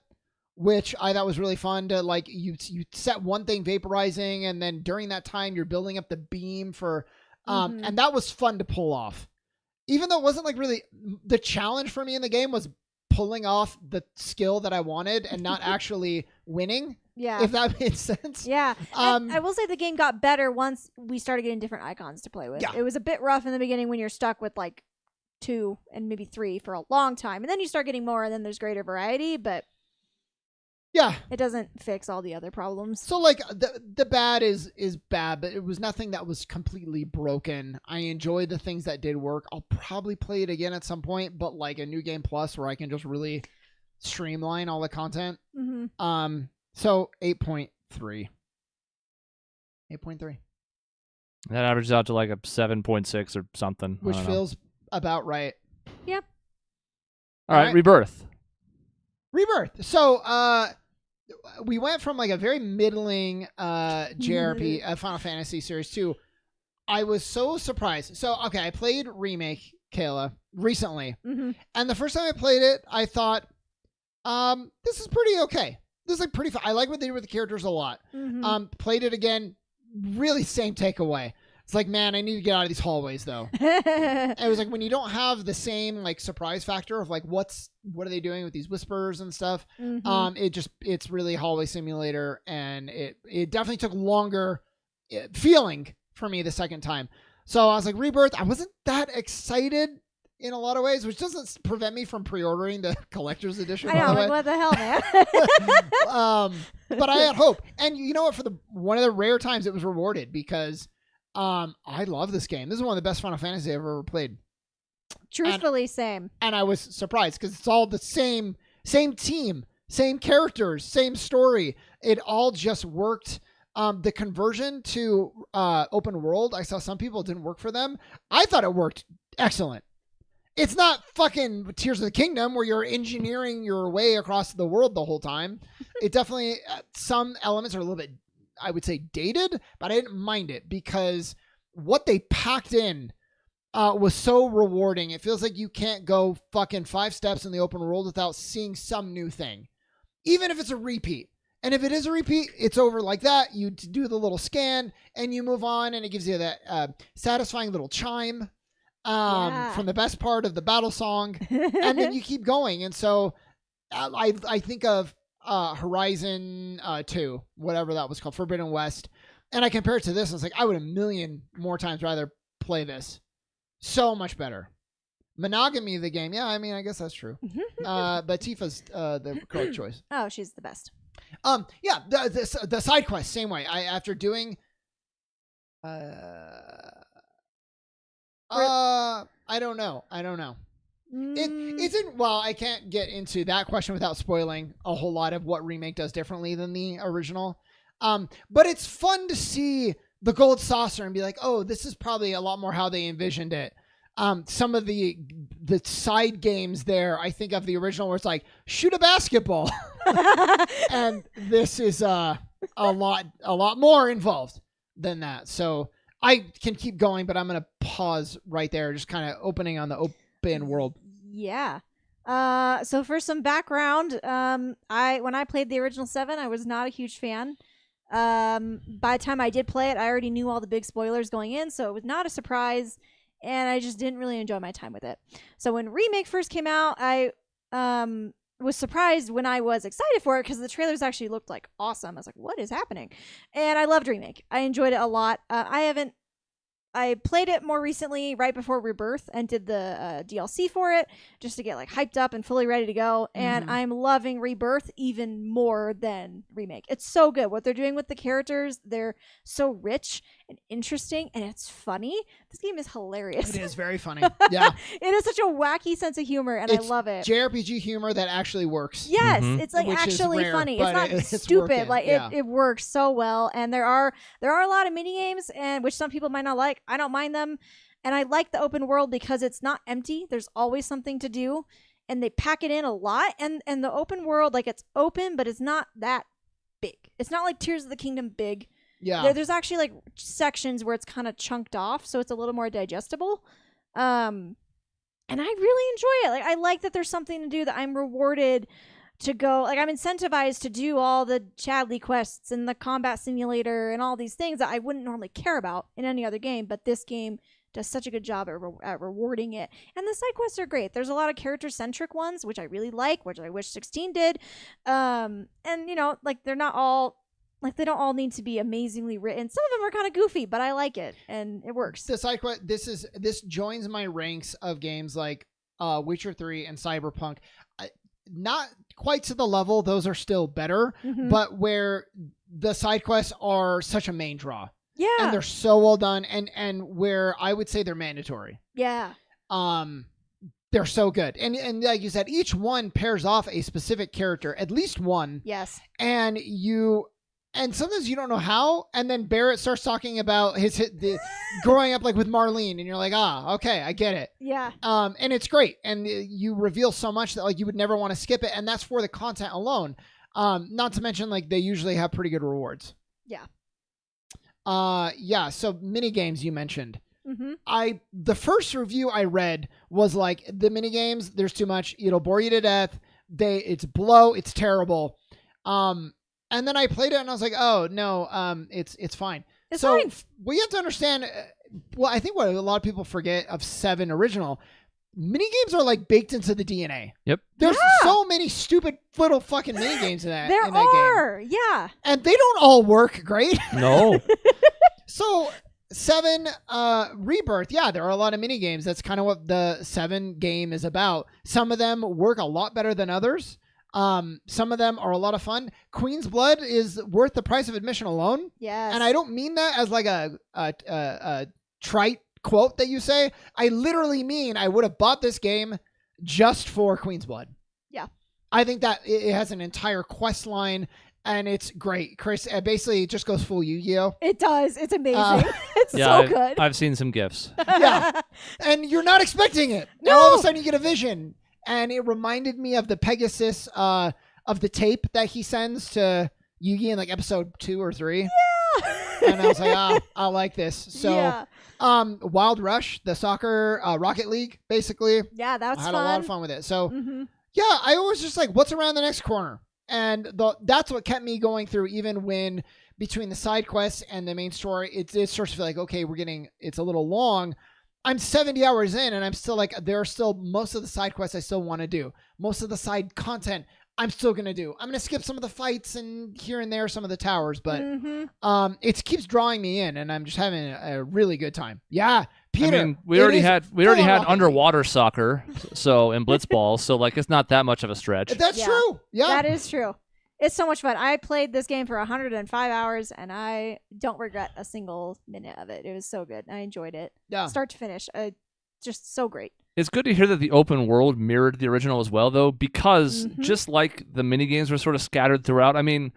which I thought was really fun to like, you set one thing vaporizing and then during that time you're building up the beam for, and that was fun to pull off. Even though it wasn't like really the challenge for me in the game was pulling off the skill that I wanted and not actually winning. Yeah. If that made sense. Yeah. And I will say the game got better once we started getting different icons to play with. Yeah. It was a bit rough in the beginning when you're stuck with like 2 and maybe 3 for a long time. And then you start getting more and then there's greater variety, but yeah, it doesn't fix all the other problems. So like the bad is bad, but it was nothing that was completely broken. I enjoyed the things that did work. I'll probably play it again at some point, but like a new game plus where I can just really streamline all the content. So 8.3. 8.3. That averages out to like a 7.6 or something. Which feels about right. Yep. All right, Rebirth. So, we went from like a very middling JRP Final Fantasy Series 2. I was so surprised. So, okay, I played Remake, Kayla, recently. And the first time I played it, I thought, this is pretty okay. This is like pretty fun. I like what they did with the characters a lot. Played it again, really same takeaway. It's like, man, I need to get out of these hallways though. It was like when you don't have the same like surprise factor of like what are they doing with these whispers and stuff. It's really hallway simulator, and it definitely took longer feeling for me the second time. So I was like, Rebirth, I wasn't that excited in a lot of ways, which doesn't prevent me from pre-ordering the collector's edition. I know, like, what the hell, man? But I had hope, and you know what? For one of the rare times it was rewarded because. I love this game. This is one of the best Final Fantasy I've ever played. Truthfully, same. And I was surprised because it's all the same team, same characters, same story. It all just worked. The conversion to open world, I saw some people it didn't work for them. I thought it worked excellent. It's not fucking Tears of the Kingdom where you're engineering your way across the world the whole time. It definitely, some elements are a little bit, I would say, dated, but I didn't mind it because what they packed in was so rewarding. It feels like you can't go fucking 5 steps in the open world without seeing some new thing, even if it's a repeat. And if it is a repeat, it's over like that. You do the little scan and you move on, and it gives you that satisfying little chime from the best part of the battle song, and then you keep going. And so I think of Horizon 2, whatever that was called, Forbidden West, and I compare it to this, and it's like I would a million more times rather play this. So much better. Monogamy, the game, yeah, I mean, I guess that's true. But Tifa's the correct choice. Oh, she's the best. Yeah, the side quest, same way. After doing I don't know. It isn't, well, I can't get into that question without spoiling a whole lot of what Remake does differently than the original. But it's fun to see the gold saucer and be like, oh, this is probably a lot more how they envisioned it. Some of the side games there, I think of the original where it's like, shoot a basketball. And this is a lot more involved than that. So I can keep going, but I'm going to pause right there, just kind of opening on the open world. Yeah. So for some background, when I played the original 7, I was not a huge fan. By the time I did play it, I already knew all the big spoilers going in, so it was not a surprise, and I just didn't really enjoy my time with it. So when Remake first came out, I was surprised when I was excited for it because the trailers actually looked like awesome. I was like, what is happening? And I loved Remake. I enjoyed it a lot. I played it more recently right before Rebirth and did the DLC for it just to get like hyped up and fully ready to go. And I'm loving Rebirth even more than Remake. It's so good. What they're doing with the characters, they're so rich and interesting, and it's funny. This game is hilarious. It is very funny. Yeah. It is such a wacky sense of humor, and It's I love it. JRPG humor that actually works. Yes, it's like Which is actually rare, funny. but It's not it's stupid. working, Like yeah. it works so well. And there are a lot of mini games, and which some people might not like. I don't mind them, and I like the open world because it's not empty. There's always something to do, and they pack it in a lot. And the open world, like it's open, but it's not that big. It's not like Tears of the Kingdom big. Yeah. There's actually like sections where it's kind of chunked off, so it's a little more digestible. And I really enjoy it. Like I like that there's something to do, that I'm rewarded to go. Like I'm incentivized to do all the Chadley quests and the combat simulator and all these things that I wouldn't normally care about in any other game, but this game does such a good job at rewarding it. And the side quests are great. There's a lot of character-centric ones, which I really like, which I wish 16 did. And you know, like they're not all like they don't all need to be amazingly written. Some of them are kind of goofy, but I like it and it works. The side quest, this joins my ranks of games like Witcher 3 and Cyberpunk. Not quite to the level; those are still better, but where the side quests are such a main draw. Yeah, and they're so well done, and where I would say they're mandatory. Yeah. They're so good, and like you said, each one pairs off a specific character, at least one. Yes. And sometimes you don't know how, and then Barrett starts talking about the growing up like with Marlene, and you're like, okay, I get it. Yeah. And it's great, and you reveal so much that like you would never want to skip it, and that's for the content alone. Not to mention like they usually have pretty good rewards. Yeah. Yeah. So mini games you mentioned. The first review I read was like the mini games. There's too much. It'll bore you to death. It's blow. It's terrible. And then I played it and I was like, oh no, it's fine. It's fine. We have to understand. Well, I think what a lot of people forget of 7 original mini games are like baked into the DNA. Yep. There's so many stupid little fucking mini games in that. There in that are. game. Yeah. And they don't all work great. No. So 7 Rebirth, yeah, there are a lot of mini games. That's kind of what the 7 game is about. Some of them work a lot better than others. Some of them are a lot of fun. Queen's Blood is worth the price of admission alone. Yes. And I don't mean that as like a trite quote that you say. I literally mean I would have bought this game just for Queen's Blood. Yeah. I think that it has an entire quest line. And it's great, Chris. Basically, it just goes full Yu-Gi-Oh. It does. It's amazing. It's so good. I've seen some GIFs. Yeah, and you're not expecting it. No. And all of a sudden, you get a vision, and it reminded me of the Pegasus of the tape that he sends to Yu-Gi in like episode 2 or 3. Yeah. And I was like, I like this. So, yeah. Wild Rush, the soccer Rocket League, basically. Yeah, that's I had fun. a lot of fun with it. So, yeah, I was just like, what's around the next corner? And that's what kept me going through, even when between the side quests and the main story, it starts to feel like, okay, it's a little long. I'm 70 hours in and I'm still like, there are still most of the side quests I still want to do. Most of the side content I'm still going to do. I'm going to skip some of the fights and here and there some of the towers, but it keeps drawing me in and I'm just having a really good time. Yeah. Peter, I mean, we already had underwater soccer, so in Blitzball, so like it's not that much of a stretch. That's true. Yeah. That is true. It's so much fun. I played this game for 105 hours and I don't regret a single minute of it. It was so good. I enjoyed it. Yeah. Start to finish. Just so great. It's good to hear that the open world mirrored the original as well, though, because just like the minigames were sort of scattered throughout. I mean,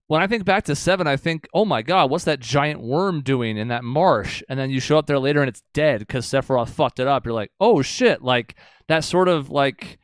when I think back to 7, I think, oh my god, what's that giant worm doing in that marsh? And then you show up there later and it's dead because Sephiroth fucked it up. You're like, oh shit, like that sort of like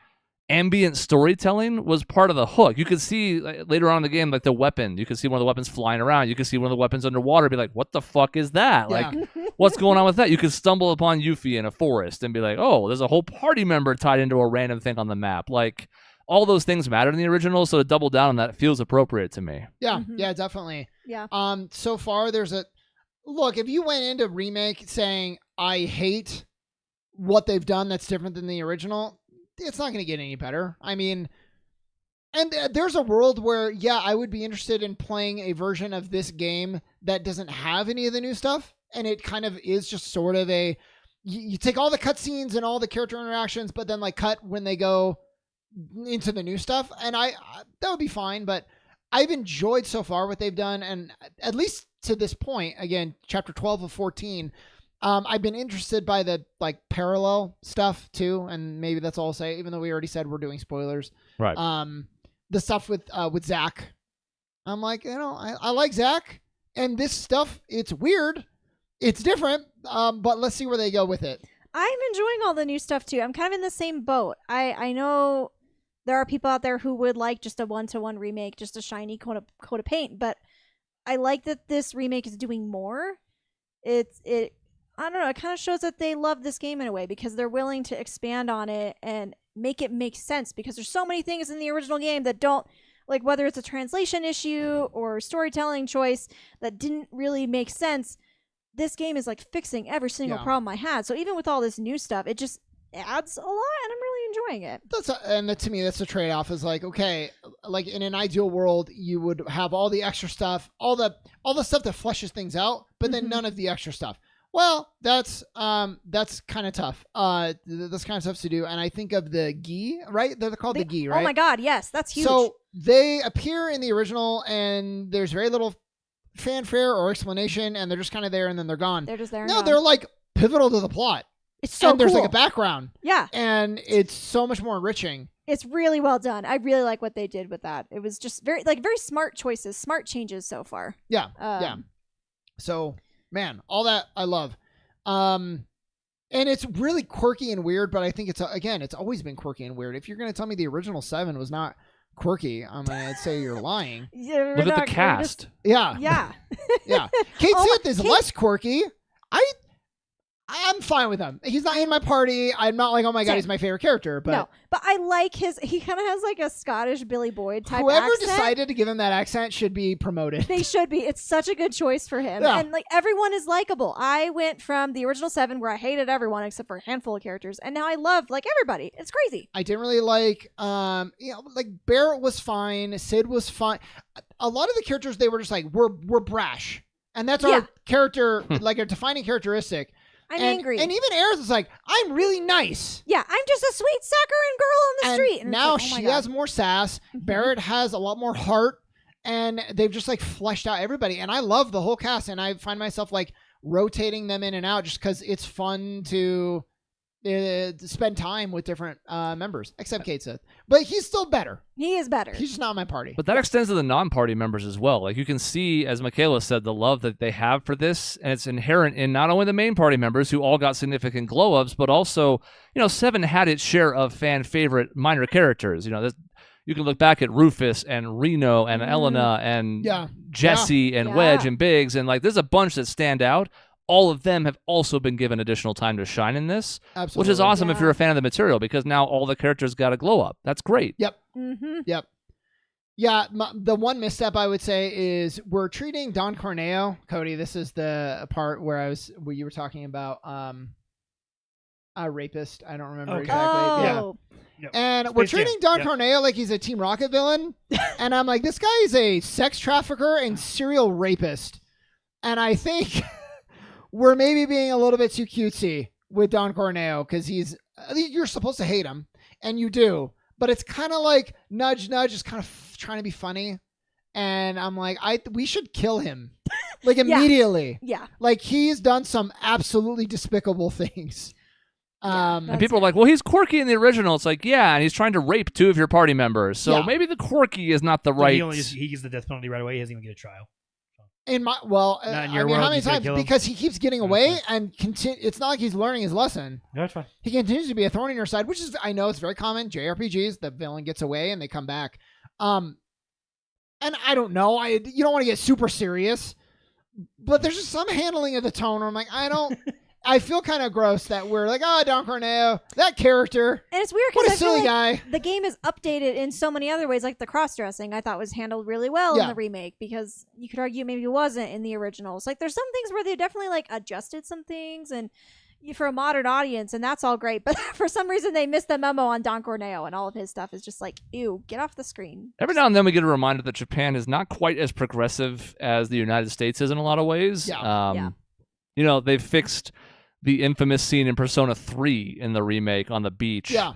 ambient storytelling was part of the hook. You could see later on in the game, like the weapon, you could see one of the weapons flying around. You could see one of the weapons underwater, be like, what the fuck is that? Yeah. Like, what's going on with that? You could stumble upon Yuffie in a forest and be like, oh, there's a whole party member tied into a random thing on the map. Like, all those things mattered in the original, so to double down on that feels appropriate to me. Yeah, yeah, definitely. Yeah. So far there's a look, if you went into remake saying I hate what they've done that's different than the original, it's not going to get any better. I mean, and there's a world where, yeah, I would be interested in playing a version of this game that doesn't have any of the new stuff. And it kind of is just sort of you take all the cutscenes and all the character interactions, but then like cut when they go into the new stuff. And I that would be fine. But I've enjoyed so far what they've done. And at least to this point, again, chapter 12 of 14, I've been interested by the like parallel stuff too. And maybe that's all I'll say, even though we already said we're doing spoilers. Right. The stuff with Zach, I'm like, I like Zach, and this stuff, it's weird, it's different, but let's see where they go with it. I'm enjoying all the new stuff too. I'm kind of in the same boat. I know there are people out there who would like just a 1-to-1 remake, just a shiny coat of paint, but I like that this remake is doing more. I don't know, it kind of shows that they love this game in a way, because they're willing to expand on it and make it make sense, because there's so many things in the original game that don't, like, whether it's a translation issue or storytelling choice that didn't really make sense. This game is like fixing every single problem I had. So even with all this new stuff, it just adds a lot, and I'm really enjoying it. To me, that's the trade-off. Is like, okay, like in an ideal world, you would have all the extra stuff, all the stuff that fleshes things out, but then none of the extra stuff. Well, that's kind of tough. That's kind of tough to do. And I think of the Gi, right? They're called the Gi, right? Oh my God, yes, that's huge. So they appear in the original, and there's very little fanfare or explanation, and they're just kind of there, and then they're gone. They're just there. No, they're like pivotal to the plot. It's so and there's cool. like a background. Yeah. And it's so much more enriching. It's really well done. I really like what they did with that. It was just very smart choices, smart changes so far. Yeah. Yeah. So, man, all that I love. And it's really quirky and weird, but I think it's always been quirky and weird. If you're going to tell me the original 7 was not quirky, I'm going to say you're lying. Yeah, look at the cast. Yeah. Yeah. Yeah. Kate Sith is less quirky. I'm fine with him. He's not in my party. I'm not like, oh my God, he's my favorite character. But no, but I like he kind of has like a Scottish Billy Boyd type whoever accent. decided to give him that accent should be promoted. They should be. It's such a good choice for him. Yeah. And like everyone is likable. I went from the original 7 where I hated everyone except for a handful of characters, and now I love like everybody. It's crazy. I didn't really like like Barrett was fine, Sid was fine. A lot of the characters, they were just like, we're brash. And that's our character, like a defining characteristic. I'm angry. And even Aerith is like, I'm really nice. Yeah, I'm just a sweet saccharine girl on the street. And now it's like, oh my she God. has more sass. Barrett has a lot more heart. And they've just like fleshed out everybody. And I love the whole cast. And I find myself like rotating them in and out just because it's fun to spend time with different members, except Kate Sith. But he's still better. He is better. He's just not my party. But that extends to the non-party members as well. Like you can see, as Michaela said, the love that they have for this, and it's inherent in not only the main party members who all got significant glow-ups, but also, 7 had its share of fan favorite minor characters. You can look back at Rufus and Reno and Elena and Jesse and Wedge and Biggs, and like there's a bunch that stand out. All of them have also been given additional time to shine in this, which is awesome if you're a fan of the material, because now all the characters got a glow up. That's great. Yep. Yep. Yeah, the one misstep I would say is we're treating Don Corneo. Cody, this is the part where you were talking about a rapist. I don't remember exactly. Oh. Yeah. And we're treating Don Corneo like he's a Team Rocket villain. And I'm like, this guy is a sex trafficker and serial rapist. And I think we're maybe being a little bit too cutesy with Don Corneo because you're supposed to hate him, and you do. But it's kind of like nudge, is kind of trying to be funny. And I'm like, we should kill him like immediately. Yeah. Like he's done some absolutely despicable things. And people are like, well, he's quirky in the original. It's like, yeah, and he's trying to rape 2 of your party members. So maybe the quirky is not the right. He gets the death penalty right away. He doesn't even get a trial. I mean, how many times? Because he keeps getting away and it's not like he's learning his lesson. No, it's fine. He continues to be a thorn in your side, which is, I know it's very common. JRPGs, the villain gets away and they come back. And I don't know. You don't want to get super serious, but there's just some handling of the tone where I'm like, I don't. I feel kind of gross that we're like, oh, Don Corneo, that character. And it's weird What a because I feel silly like guy. the game is updated in so many other ways, like the cross-dressing I thought was handled really well in Yeah. the remake, because you could argue maybe it wasn't in the originals. Like there's some things where they definitely like adjusted some things and for a modern audience, and that's all great. But for some reason they missed the memo on Don Corneo, and all of his stuff is just like, ew, get off the screen. Every now and then we get a reminder that Japan is not quite as progressive as the United States is in a lot of ways. Yeah. You know, they've fixed the infamous scene in Persona 3 in the remake on the beach. Yeah.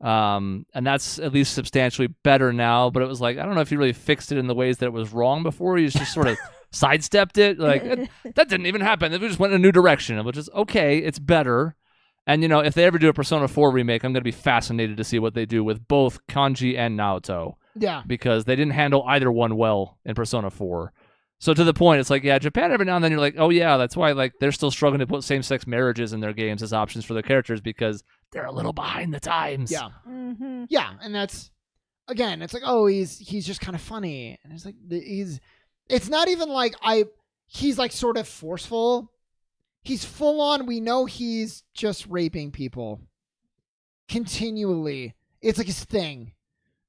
And that's at least substantially better now, but it was like, I don't know if you really fixed it in the ways that it was wrong before. You just sort of sidestepped it. Like, that didn't even happen. It just went in a new direction, which is okay. It's better. And, you know, if they ever do a Persona 4 remake, I'm going to be fascinated to see what they do with both Kanji and Naoto, Yeah. because they didn't handle either one well in Persona 4. So to the point, it's like, yeah, Japan every now and then you're like, oh yeah, that's why like they're still struggling to put same-sex marriages in their games as options for their characters, because they're a little behind the times. Yeah. Mm-hmm. Yeah. And that's, again, it's like, oh, he's just kind of funny. And it's like, it's not even like he's like sort of forceful. He's full on. We know he's just raping people continually. It's like his thing.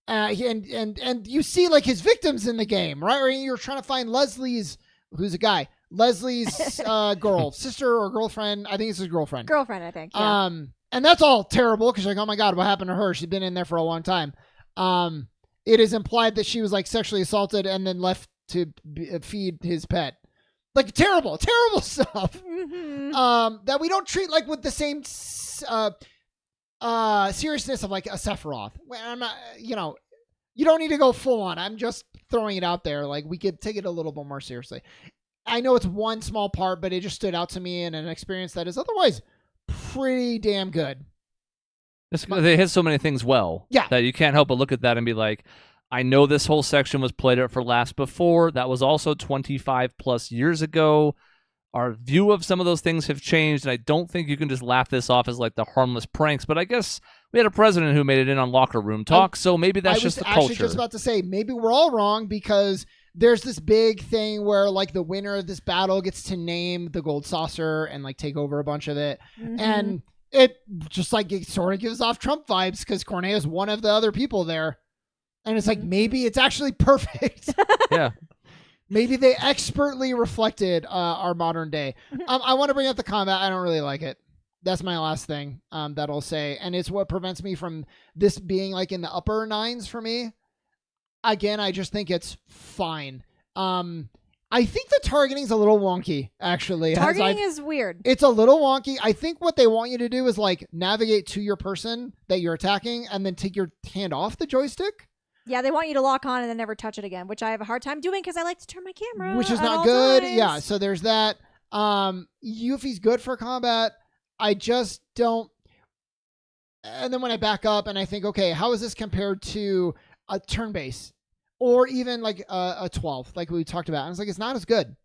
And you see like his victims in the game, right? Or you're trying to find Leslie's, who's a guy, Leslie's girl, sister or girlfriend. I think it's his girlfriend. Girlfriend, I think. Yeah. And that's all terrible because you're like, oh my God, what happened to her? She's been in there for a long time. It is implied that she was like sexually assaulted and then left to feed his pet. Like terrible stuff. Mm-hmm. That we don't treat like with the same seriousness of like a Sephiroth. I'm not, you know, you don't need to go full on. I'm just throwing it out there. Like we could take it a little bit more seriously. I know it's one small part, but it just stood out to me in an experience that is otherwise pretty damn good. They hit so many things well that you can't help but look at that and be like, I know this whole section was played out for laughs before. That was also 25 plus years ago. Our view of some of those things have changed, and I don't think you can just laugh this off as like the harmless pranks. But I guess we had a president who made it in on Locker Room Talk, so maybe that's just the culture. I was actually just about to say, maybe we're all wrong because there's this big thing where like the winner of this battle gets to name the gold saucer and like take over a bunch of it. Mm-hmm. And it just like it sort of gives off Trump vibes because Corneo is one of the other people there. And it's like, maybe it's actually perfect. Yeah. Maybe they expertly reflected our modern day. I want to bring up the combat. I don't really like it. That's my last thing that I'll say. And it's what prevents me from this being like in the upper 9s for me. Again, I just think it's fine. I think the targeting's a little wonky, actually. Targeting is weird. It's a little wonky. I think what they want you to do is like navigate to your person that you're attacking and then take your hand off the joystick. Yeah, they want you to lock on and then never touch it again, which I have a hard time doing because I like to turn my camera. Which is at not all good. times. Yeah, so there's that. Yuffie's good for combat. I just don't. And then when I back up and I think, okay, how is this compared to a turn base or even like a 12, like we talked about? And it's like, it's not as good.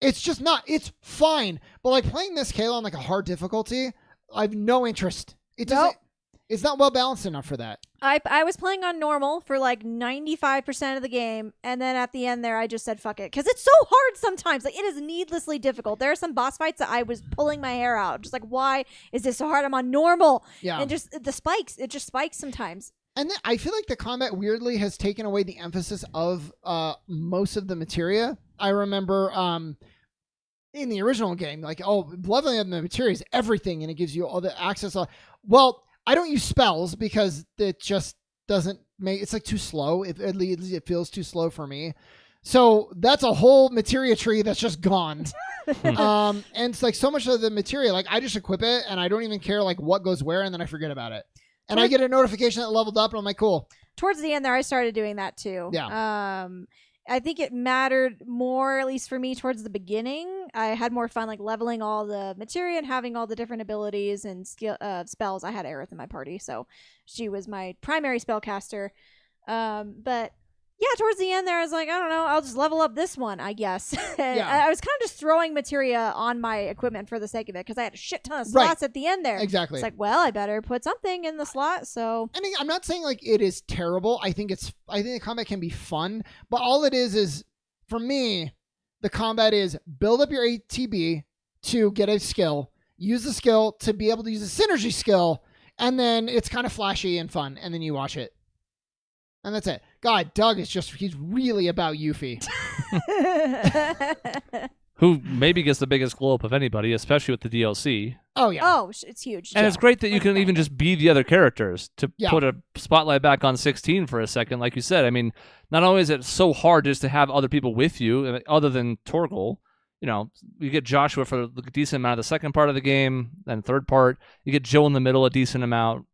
It's just not. It's fine. But like playing this Kayla on like a hard difficulty, I have no interest. It doesn't. Nope. It's not well balanced enough for that. I was playing on normal for like 95% of the game, and then at the end there I just said fuck it because it's so hard sometimes. Like it is needlessly difficult. There are some boss fights that I was pulling my hair out, just like, why is this so hard? I'm on normal. Yeah. And just the spikes, it just spikes sometimes. And then I feel like the combat weirdly has taken away the emphasis of most of the materia. I remember in the original game, like, oh, leveling up the materia is everything, and it gives you all the access. Well, I don't use spells because it just doesn't make it's like too slow. At least it feels too slow for me. So that's a whole materia tree that's just gone. And it's like so much of the materia, like I just equip it and I don't even care like what goes where, and then I forget about it. And I get a notification that it leveled up, and I'm like, cool. Towards the end there, I started doing that too. Yeah. I think it mattered more, at least for me, towards the beginning. I had more fun like leveling all the materia and having all the different abilities and spells. I had Aerith in my party, so she was my primary spellcaster. But yeah, towards the end there, I was like, I don't know, I'll just level up this one, I guess. And Yeah. I was kind of just throwing materia on my equipment for the sake of it because I had a shit ton of slots at the end there. Exactly. It's like, well, I better put something in the slot. So And I'm not saying like it is terrible. I think the combat can be fun, but all it is for me, the combat is build up your ATB to get a skill, use the skill to be able to use a synergy skill, and then it's kind of flashy and fun, and then you watch it. And that's it. God, Doug is he's really about Yuffie. Who maybe gets the biggest glow up of anybody, especially with the DLC. Oh, yeah. Oh, it's huge. And it's great that you can even just be the other characters to Yeah. put a spotlight back on 16 for a second, like you said. I mean, not only is it so hard just to have other people with you, other than Torgal, you know, you get Joshua for a decent amount of the second part of the game, then third part. You get Jill in the middle a decent amount.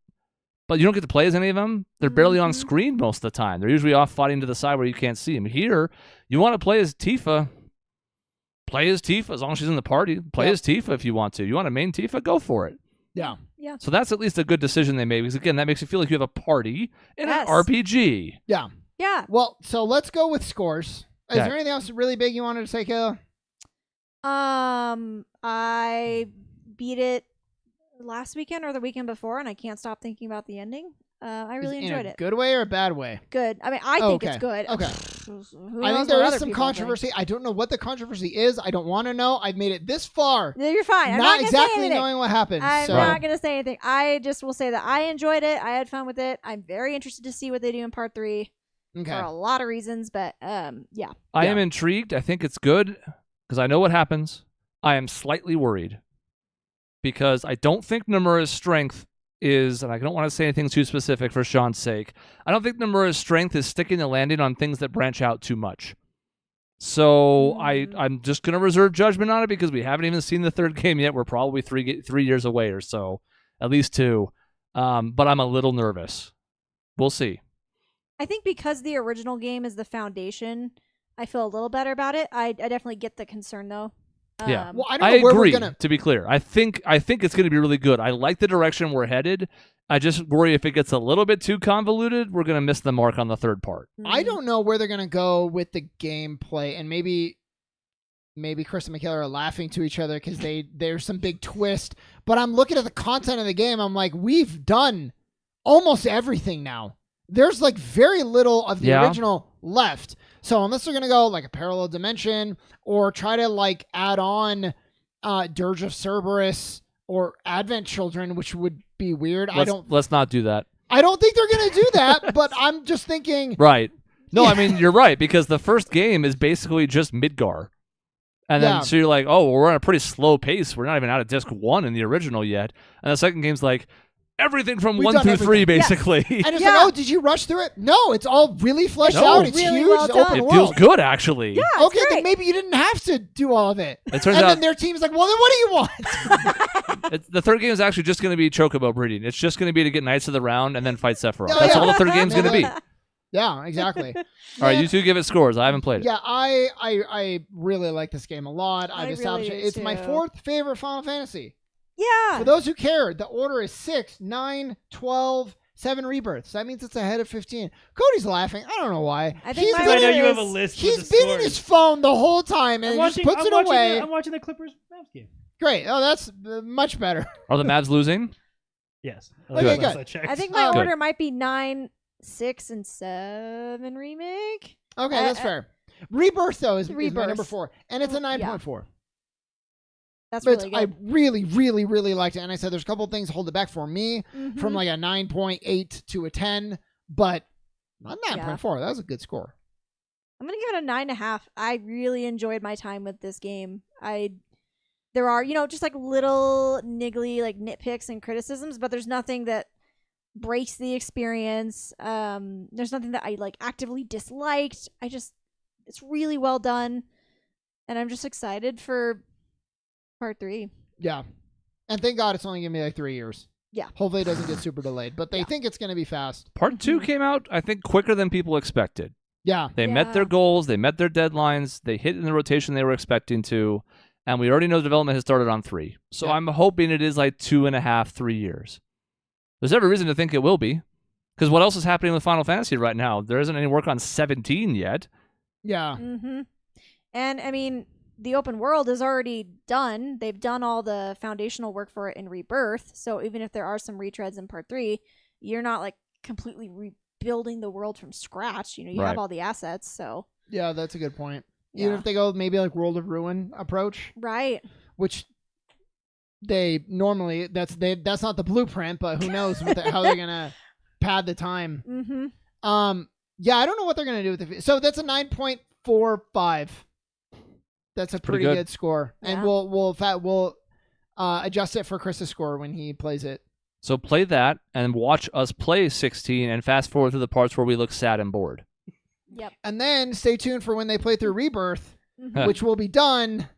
But you don't get to play as any of them. They're barely on screen most of the time. They're usually off fighting to the side where you can't see them. Here, you want to play as Tifa. Play as Tifa as long as she's in the party. Play as Tifa if you want to. You want to main Tifa? Go for it. Yeah. Yeah. So that's at least a good decision they made. Because again, that makes you feel like you have a party in Yes. an RPG. Yeah. Yeah. Well, so let's go with scores. Is Okay. there anything else really big you wanted to say, Kayla? I beat it last weekend or the weekend before, and I can't stop thinking about the ending. I really enjoyed In a it. good way or a bad way? Good. I mean, I think it's Okay. good. Okay. Who I knows think there what is other some people think. controversy. I don't know what the controversy is. I don't want to know. I've made it this far. No, you're fine. I'm Not not gonna say exactly anything. knowing what happened. I'm so. not going to say anything. I just will say that I enjoyed it. I had fun with it. I'm very interested to see what they do in part 3 Okay. for a lot of reasons, but yeah. I Yeah. am intrigued. I think it's good because I know what happens. I am slightly worried because I don't think Nomura's strength is, and I don't want to say anything too specific for Sean's sake, I don't think Nomura's strength is sticking the landing on things that branch out too much. So I'm just going to reserve judgment on it because we haven't even seen the third game yet. We're probably 3 years away or so, at least 2. But I'm a little nervous. We'll see. I think because the original game is the foundation, I feel a little better about it. I definitely get the concern, though. Yeah. Well, I don't I know where agree, we're gonna. to be clear. I think it's going to be really good. I like the direction we're headed. I just worry if it gets a little bit too convoluted, we're going to miss the mark on the third part. I don't know where they're gonna go with the gameplay, and maybe Chris and Michaela are laughing to each other because there's some big twist. But I'm looking at the content of the game. I'm like, we've done almost everything now. There's like very little of the original left. So unless they're gonna go like a parallel dimension or try to like add on Dirge of Cerberus or Advent Children, which would be weird. Let's not do that. I don't think they're gonna do that. But I'm just thinking. Right. No, I mean, you're right, because the first game is basically just Midgar. And then so you're like, oh, well, we're on a pretty slow pace. We're not even out of disc 1 in the original yet. And the second game's like, everything from We've 1 done through 3, everything. basically. And it's like, oh, did you rush through it? No, it's all really fleshed No. out. It's Really huge. well It's done. open It world. feels good, actually. Yeah, Okay, it's then great. maybe you didn't have to do all of it. It turns and out then their team's like, well, then what do you want? the third game is actually just going to be Chocobo breeding. It's just going to be to get Knights of the Round and then fight Sephiroth. Oh, That's yeah. all the third game's going to be. All Yeah, exactly. right, you two give it scores. I haven't played it. Yeah, I really like this game a lot. I've I established really it. do It's my too. 4th favorite Final Fantasy. Yeah. For those who care, the order is 6, 9, 12, 7 rebirths. That means it's ahead of 15. Cody's laughing. I don't know why. I think He's mine I been know in- you have a is- list. He's with the been in scores. his phone the whole time and he just puts it away. I'm watching the Clippers Mavs game. Great. Oh, that's much better. Are the Mavs losing? Yes. Okay, Last good. I checked. I think my Good. order might be 9, 6, and 7 remake. Okay, that's fair. Rebirth, though, is my Rebirth. number 4. And it's a Yeah. 9.4. That's But really I good. really, really, really liked it. And I said there's a couple things hold it back for me Mhm. from like a 9.8 to a 10. But not 9.4. That was a good score. I'm gonna give it a 9.5. I really enjoyed my time with this game. There are, just like little niggly like nitpicks and criticisms, but there's nothing that breaks the experience. There's nothing that I like actively disliked. It's really well done, and I'm just excited for part 3. Yeah. And thank God it's only going to be like 3 years. Yeah. Hopefully it doesn't get super delayed. But they think it's going to be fast. Part 2 came out, I think, quicker than people expected. Yeah. They met their goals. They met their deadlines. They hit in the rotation they were expecting to. And we already know development has started on 3. So Yeah. I'm hoping it is like 2.5, 3 years. There's every reason to think it will be. Because what else is happening with Final Fantasy right now? There isn't any work on 17 yet. Yeah. Mm-hmm. And I mean, the open world is already done. They've done all the foundational work for it in Rebirth. So even if there are some retreads in part 3, you're not like completely rebuilding the world from scratch. You Right. have all the assets. So Yeah, that's a good point. Even Yeah. if they go maybe like World of Ruin approach, right. which they normally that's not the blueprint, but who knows how they're gonna pad the time. Mm-hmm. Yeah, I don't know what they're gonna do with it. So that's a 9.45. That's a pretty good score, and Yeah. we'll adjust it for Chris's score when he plays it. So play that and watch us play 16 and fast forward through the parts where we look sad and bored. Yep. And then stay tuned for when they play through Rebirth, Mhm. which will be done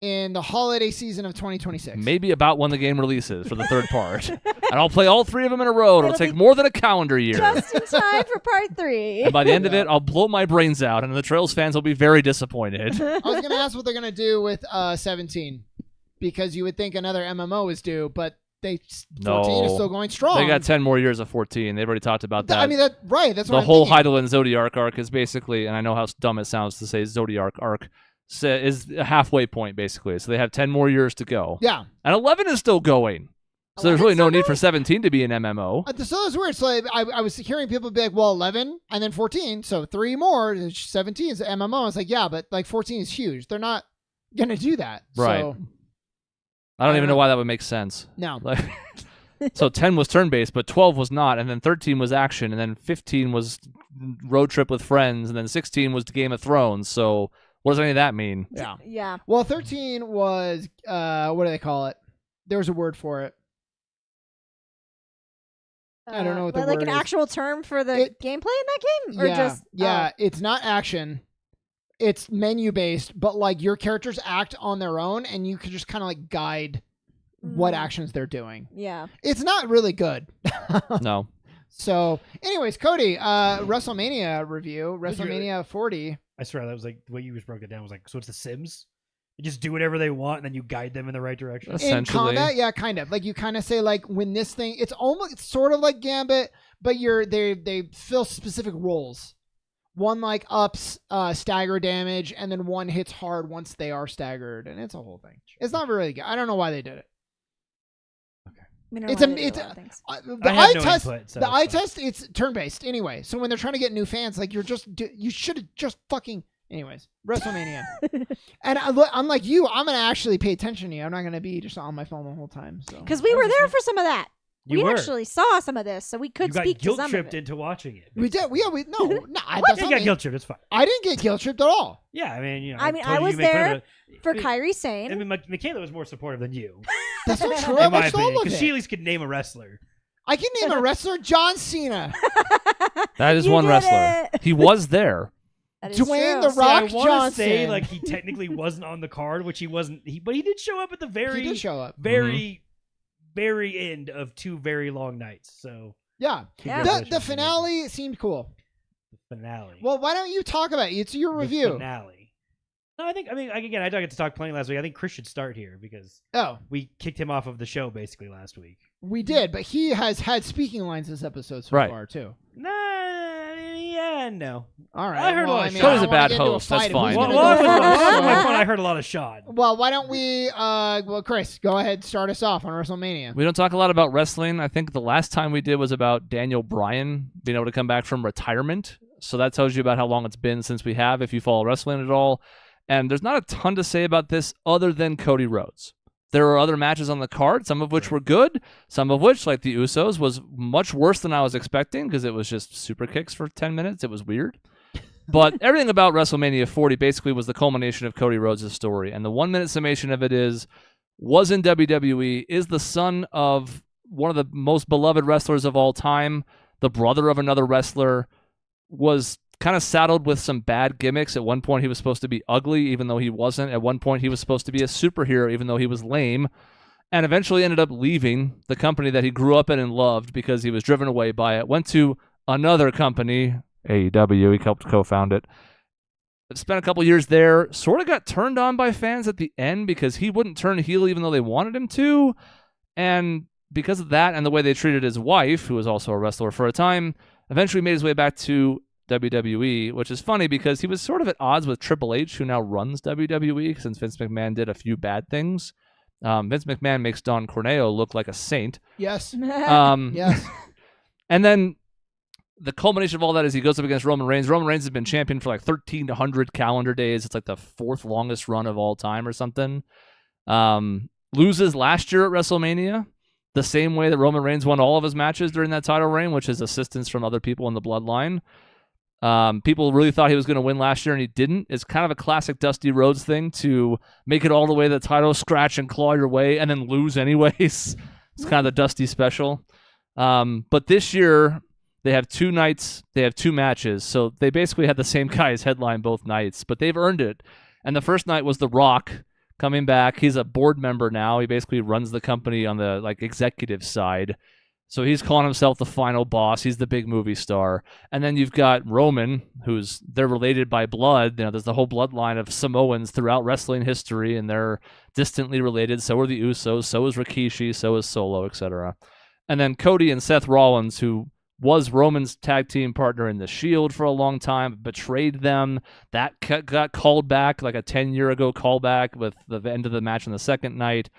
in the holiday season of 2026. Maybe about when the game releases for the third part. And I'll play all 3 of them in a row. It'll It'll take be more than a calendar year. Just in time for part 3. And by the end of it, I'll blow my brains out, and the Trails fans will be very disappointed. I was going to ask what they're going to do with 17, because you would think another MMO is due, but 14 is still going strong. They got 10 more years of 14. They've already talked about that. I mean, right. That's what the I'm whole thinking. Heidelin Zodiac arc is basically, and I know how dumb it sounds to say Zodiac arc, is a halfway point, basically. So they have 10 more years to go. Yeah. And 11 is still going. So there's 11's really no still need for going? 17 to be an MMO. So that's weird. So I was hearing people be like, well, 11 and then 14. So 3 more. 17 is MMO. I was like, yeah, but like 14 is huge. They're not going to do that. Right. So, I don't even know why that would make sense. no. Like, so 10 was turn-based, but 12 was not, and then 13 was action, and then 15 was road trip with friends, and then 16 was Game of Thrones. So what does any of that mean? Yeah. Yeah. Well, 13 was, what do they call it? There was a word for it. I don't know what the like word an is. actual term for the gameplay in that game, or just it's not action. It's menu based, but like your characters act on their own, and you can just kind of like guide what actions they're doing. Yeah. It's not really good. No. So, anyways, Cody, WrestleMania review, WrestleMania 40. I swear that was like the way you just broke it down was like, so it's The Sims. You just do whatever they want, and then you guide them in the right direction. In Essentially. combat, yeah, kind of. Like you kind of say like when this thing, it's sort of like Gambit, but they fill specific roles. One like ups stagger damage, and then one hits hard once they are staggered, and it's a whole thing. It's not really good. I don't know why they did it. I mean, It's I a don't know why they it's do a lot of things. the I eye have no test. input, so The it's eye fine. test. It's turn based anyway. So when they're trying to get new fans, like you should have just fucking. Anyways, WrestleMania, and I'm like you. I'm gonna actually pay attention to you. I'm not gonna be just on my phone the whole time. So Because we were there for some of that. You we were. actually saw some of this, so we You could got speak to guilt some of tripped it. into watching it. we did. Yeah, we no. That's You not got me. guilt tripped. It's fine. I didn't get guilt tripped at all. Yeah, I mean, you know. I mean, told I you was make fun of there it. for I mean, Kairi Sane. I mean, Michaela was more supportive than you, That's not true. in I my watched all opinion, of because she at it. least could name a wrestler. I can name a wrestler, John Cena, That is You one did wrestler. it. He was there. That is Dwayne true. The Rock See, I want to Johnson. say like he technically wasn't on the card, which he wasn't. But he did show up at the He very, did show up. very, very end of 2 very long nights. So Yeah. Yeah. The finale seemed cool. the finale. Well, why don't you talk about it? It's your The review. finale. No, I mean, again, I don't get to talk plenty last week. I think Chris should start here because Oh, we kicked him off of the show basically last week. we did, but he has had speaking lines this episode so Right. far too. Nah, yeah, no. All right. I heard a well, lot I of mean, shit. I Cody's don't a wanna bad get into host, fight that's of who's fine. gonna Well, go on first, my so- phone, I heard a lot of Sean. Well, why don't we? Well, Chris, go ahead, and start us off on WrestleMania. We don't talk a lot about wrestling. I think the last time we did was about Daniel Bryan being able to come back from retirement. So that tells you about how long it's been since we have, if you follow wrestling at all. And there's not a ton to say about this other than Cody Rhodes. There were other matches on the card, some of which were good, some of which, like the Usos, was much worse than I was expecting because it was just super kicks for 10 minutes. It was weird. But everything about WrestleMania 40 basically was the culmination of Cody Rhodes' story. And the 1-minute summation of it was in WWE, is the son of one of the most beloved wrestlers of all time, the brother of another wrestler, was kind of saddled with some bad gimmicks. At one point, he was supposed to be ugly, even though he wasn't. At one point, he was supposed to be a superhero, even though he was lame. And eventually ended up leaving the company that he grew up in and loved because he was driven away by it. Went to another company, AEW. He helped co-found it. Spent a couple years there. Sort of got turned on by fans at the end because he wouldn't turn heel even though they wanted him to. And because of that and the way they treated his wife, who was also a wrestler for a time, eventually made his way back to WWE, which is funny because he was sort of at odds with Triple H, who now runs WWE, since Vince McMahon did a few bad things. Vince McMahon makes Don Corneo look like a saint. Yes. Yes. Yes. And then the culmination of all that is he goes up against Roman Reigns. Roman Reigns has been champion for like 1,300 calendar days. It's like the 4th longest run of all time or something. loses last year at WrestleMania, the same way that Roman Reigns won all of his matches during that title reign, which is assistance from other people in the bloodline. People really thought he was going to win last year, and he didn't. It's kind of a classic Dusty Rhodes thing to make it all the way to the title, scratch and claw your way, and then lose anyways. It's kind of the Dusty special. But this year, they have 2 nights. They have 2 matches. So they basically had the same guys headline both nights, but they've earned it. And the first night was The Rock coming back. He's a board member now. He basically runs the company on the executive side. So he's calling himself the final boss. He's the big movie star. And then you've got Roman, they're related by blood. There's the whole bloodline of Samoans throughout wrestling history, and they're distantly related. So are the Usos. So is Rikishi. So is Solo, etc. And then Cody and Seth Rollins, who was Roman's tag team partner in The Shield for a long time, betrayed them. That got called back, like a 10-year ago callback with the end of the match on the second night.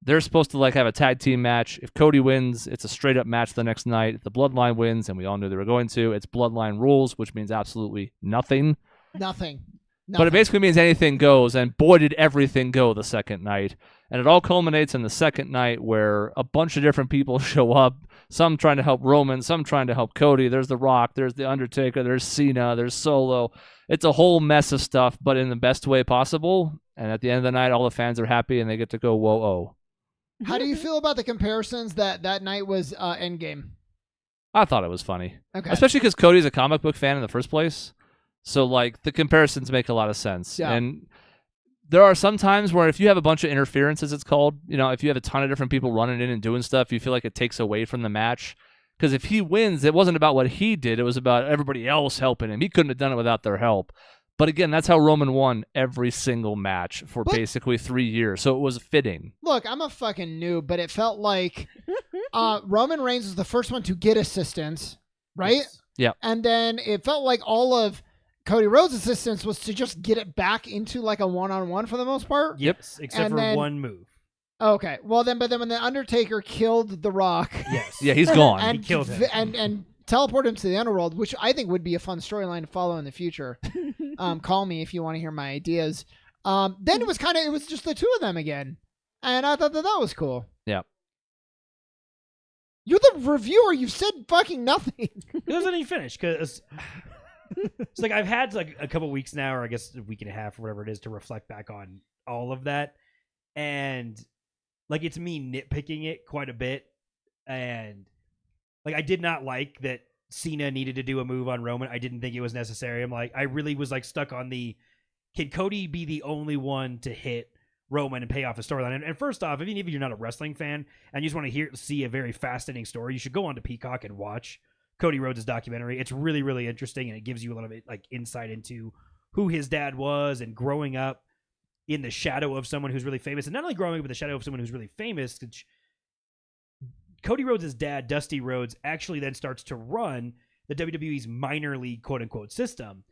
They're supposed to have a tag team match. If Cody wins, it's a straight-up match the next night. If the Bloodline wins, and we all knew they were going to, it's Bloodline rules, which means absolutely nothing. Nothing. But it basically means anything goes, and boy, did everything go the second night. And it all culminates in the second night where a bunch of different people show up, some trying to help Roman, some trying to help Cody. There's The Rock, there's The Undertaker, there's Cena, there's Solo. It's a whole mess of stuff, but in the best way possible. And at the end of the night, all the fans are happy, and they get to go, whoa-oh. How do you feel about the comparisons that night was Endgame? I thought it was funny. Okay. Especially because Cody's a comic book fan in the first place. So, the comparisons make a lot of sense. Yeah. And there are some times where if you have a bunch of interference, as it's called, if you have a ton of different people running in and doing stuff, you feel like it takes away from the match. Because if he wins, it wasn't about what he did. It was about everybody else helping him. He couldn't have done it without their help. But again, that's how Roman won every single match for basically 3 years. So it was fitting. Look, I'm a fucking noob, but it felt like Roman Reigns was the first one to get assistance, right? Yes. Yeah. And then it felt like all of Cody Rhodes' assistance was to just get it back into a one-on-one for the most part. Yep, except And for then- one move. Okay. Well, then when the Undertaker killed The Rock Yes. Yeah, he's gone. and He killed him. and teleported him to the underworld, which I think would be a fun storyline to follow in the future. Call me if you want to hear my ideas. Then it was just the 2 of them again, and I thought that was cool. Yeah. You're the reviewer. You said fucking nothing. It doesn't even finish because it's I've had a couple weeks now, or I guess a week and a half or whatever it is, to reflect back on all of that, and it's me nitpicking it quite a bit, and I did not like that Cena needed to do a move on Roman. I didn't think it was necessary. I really was stuck on can Cody be the only one to hit Roman and pay off the storyline? And first off, even if you're not a wrestling fan and you just want to see a very fascinating story, you should go on to Peacock and watch Cody Rhodes' documentary. It's really, really interesting, and it gives you a lot of insight into who his dad was and growing up in the shadow of someone who's really famous. And not only growing up in the shadow of someone who's really famous, Cody Rhodes' dad, Dusty Rhodes, actually then starts to run the WWE's minor league quote-unquote system,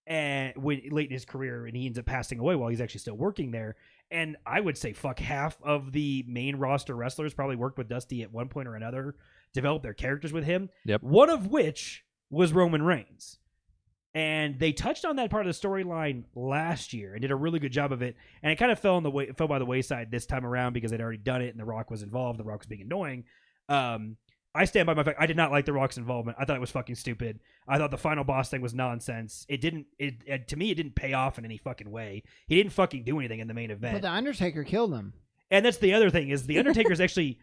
and late in his career, and he ends up passing away while he's actually still working there. And I would say half of the main roster wrestlers probably worked with Dusty at one point or another, developed their characters with him. Yep. One of which was Roman Reigns. And they touched on that part of the storyline last year and did a really good job of it. And it kind of fell by the wayside this time around because they'd already done it and The Rock was involved. The Rock was being annoying. I stand by my fact. I did not like The Rock's involvement. I thought it was fucking stupid. I thought the final boss thing was nonsense. To me, it didn't pay off in any fucking way. He didn't fucking do anything in the main event. But the Undertaker killed him. And that's the other thing, is the Undertaker's actually,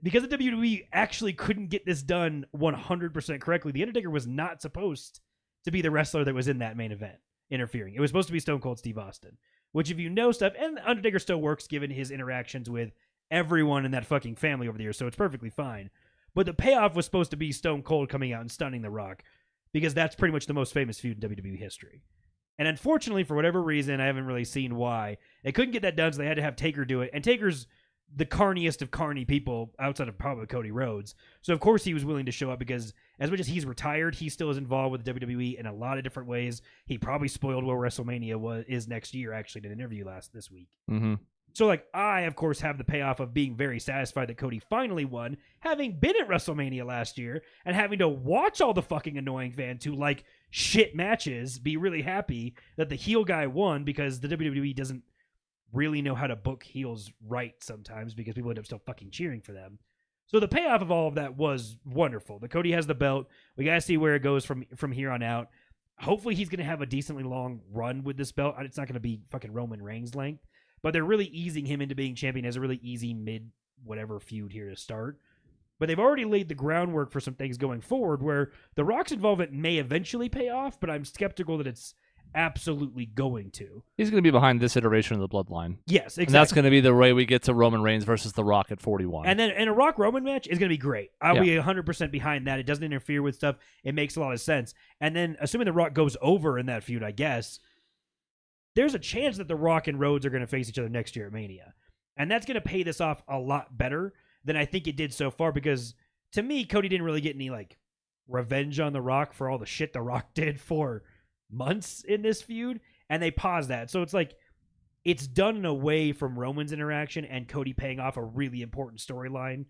because the WWE actually couldn't get this done 100% correctly, the Undertaker was not supposed to be the wrestler that was in that main event interfering. It was supposed to be Stone Cold Steve Austin, which, if you know stuff, and Undertaker still works given his interactions with everyone in that fucking family over the years, so it's perfectly fine. But the payoff was supposed to be Stone Cold coming out and stunning The Rock, because that's pretty much the most famous feud in WWE history. And unfortunately, for whatever reason, I haven't really seen why, they couldn't get that done, so they had to have Taker do it. And Taker's the carniest of carny people outside of probably Cody Rhodes. So, of course, he was willing to show up because as much as he's retired, he still is involved with the WWE in a lot of different ways. He probably spoiled where WrestleMania is next year, actually, in an interview this week. Mm-hmm. So, I, of course, have the payoff of being very satisfied that Cody finally won, having been at WrestleMania last year and having to watch all the fucking annoying fans who like shit matches be really happy that the heel guy won, because the WWE doesn't really know how to book heels right sometimes because people end up still fucking cheering for them. So the payoff of all of that was wonderful. The Cody has the belt. We got to see where it goes from here on out. Hopefully he's going to have a decently long run with this belt. It's not going to be fucking Roman Reigns length, but they're really easing him into being champion as a really easy mid whatever feud here to start. But they've already laid the groundwork for some things going forward where The Rock's involvement may eventually pay off, but I'm skeptical that it's absolutely going to. He's going to be behind this iteration of the Bloodline. Yes, exactly. And that's going to be the way we get to Roman Reigns versus The Rock at 41. And then a Rock Roman match is going to be great. I'll be 100% behind that. It doesn't interfere with stuff. It makes a lot of sense. And then assuming The Rock goes over in that feud, I guess, there's a chance that The Rock and Rhodes are going to face each other next year at Mania. And that's going to pay this off a lot better than I think it did so far because to me, Cody didn't really get any like revenge on The Rock for all the shit The Rock did for months in this feud, and they paused that. So it's like it's done away from Roman's interaction and Cody paying off a really important storyline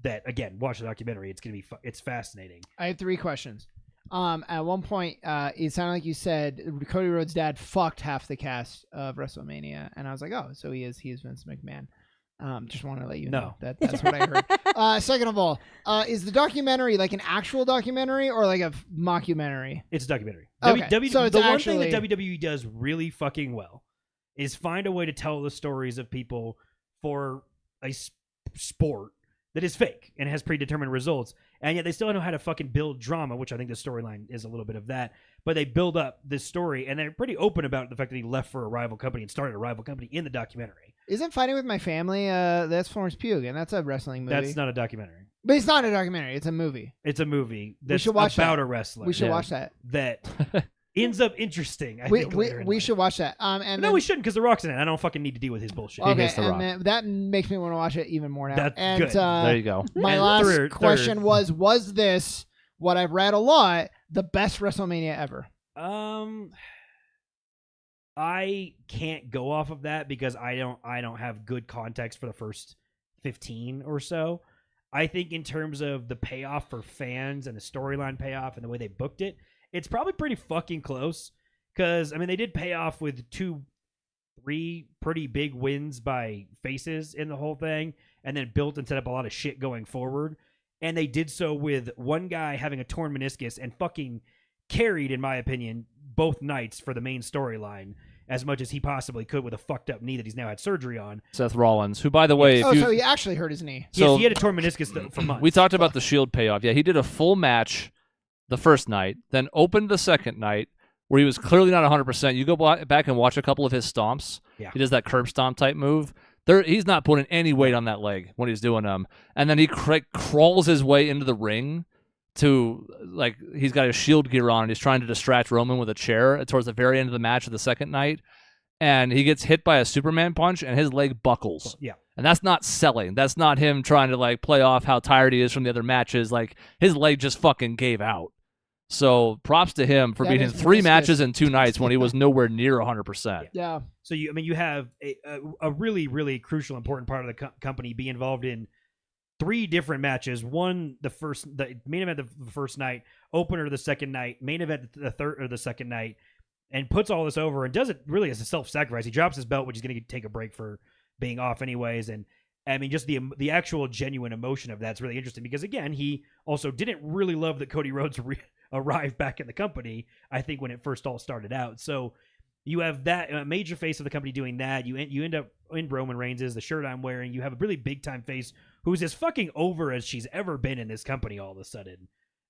that, again, watch the documentary. It's going to be it's fascinating. I have 3 questions. At one point, it sounded like you said Cody Rhodes' dad fucked half the cast of WrestleMania, and I was like, oh, so he is Vince McMahon. Just want to let you know that's what I heard. Second of all, is the documentary like an actual documentary or like a mockumentary? It's a documentary. Okay. So it's the actually... one thing that WWE does really fucking well is find a way to tell the stories of people for a sport that is fake and has predetermined results, and yet they still know how to fucking build drama, which I think the storyline is a little bit of that. But they build up this story, and they're pretty open about the fact that he left for a rival company and started a rival company in the documentary. Isn't Fighting with My Family, that's Florence Pugh, and that's a wrestling movie. That's not a documentary. But it's not a documentary. It's a movie. It's a movie that's about a wrestler. We should watch that. That ends up interesting, I think. We should watch that. We shouldn't because The Rock's in it. I don't fucking need to deal with his bullshit. Okay, and then that makes me want to watch it even more now. That's good. There you go. My last question was this, what I've read a lot, the best WrestleMania ever? I can't go off of that because I don't have good context for the first 15 or so. I think in terms of the payoff for fans and the storyline payoff and the way they booked it, it's probably pretty fucking close. Because, I mean, they did pay off with 2-3 pretty big wins by faces in the whole thing, and then built and set up a lot of shit going forward. And they did so with one guy having a torn meniscus and fucking carried, in my opinion, both nights for the main storyline as much as he possibly could with a fucked up knee that he's now had surgery on. Seth Rollins, who, by the way... so he actually hurt his knee. So yes, he had a torn meniscus for months. We talked about the Shield payoff. Yeah, he did a full match the first night, then opened the second night, where he was clearly not 100%. You go back and watch a couple of his stomps. Yeah. He does that curb stomp type move. He's not putting any weight on that leg when he's doing them. And then he crawls his way into the ring to, like, he's got his Shield gear on, and he's trying to distract Roman with a chair towards the very end of the match of the second night. And he gets hit by a Superman punch, and his leg buckles. Yeah. And that's not selling. That's not him trying to, like, play off how tired he is from the other matches. Like, his leg just fucking gave out. So props to him for being in 3 matches in 2 nights when he was nowhere near 100%. Yeah. So you have a really, really crucial, important part of the company be involved in 3 different matches. One, the main event the first night, opener the second night, main event the third or the second night, and puts all this over and does it really as a self-sacrifice. He drops his belt, which he's going to take a break for being off anyways, and I mean, just the actual genuine emotion of that's really interesting because, again, he also didn't really love that Cody Rhodes arrived back in the company, I think, when it first all started out. So you have that a major face of the company doing that. You end up in Roman Reigns, the shirt I'm wearing. You have a really big-time face who's as fucking over as she's ever been in this company all of a sudden.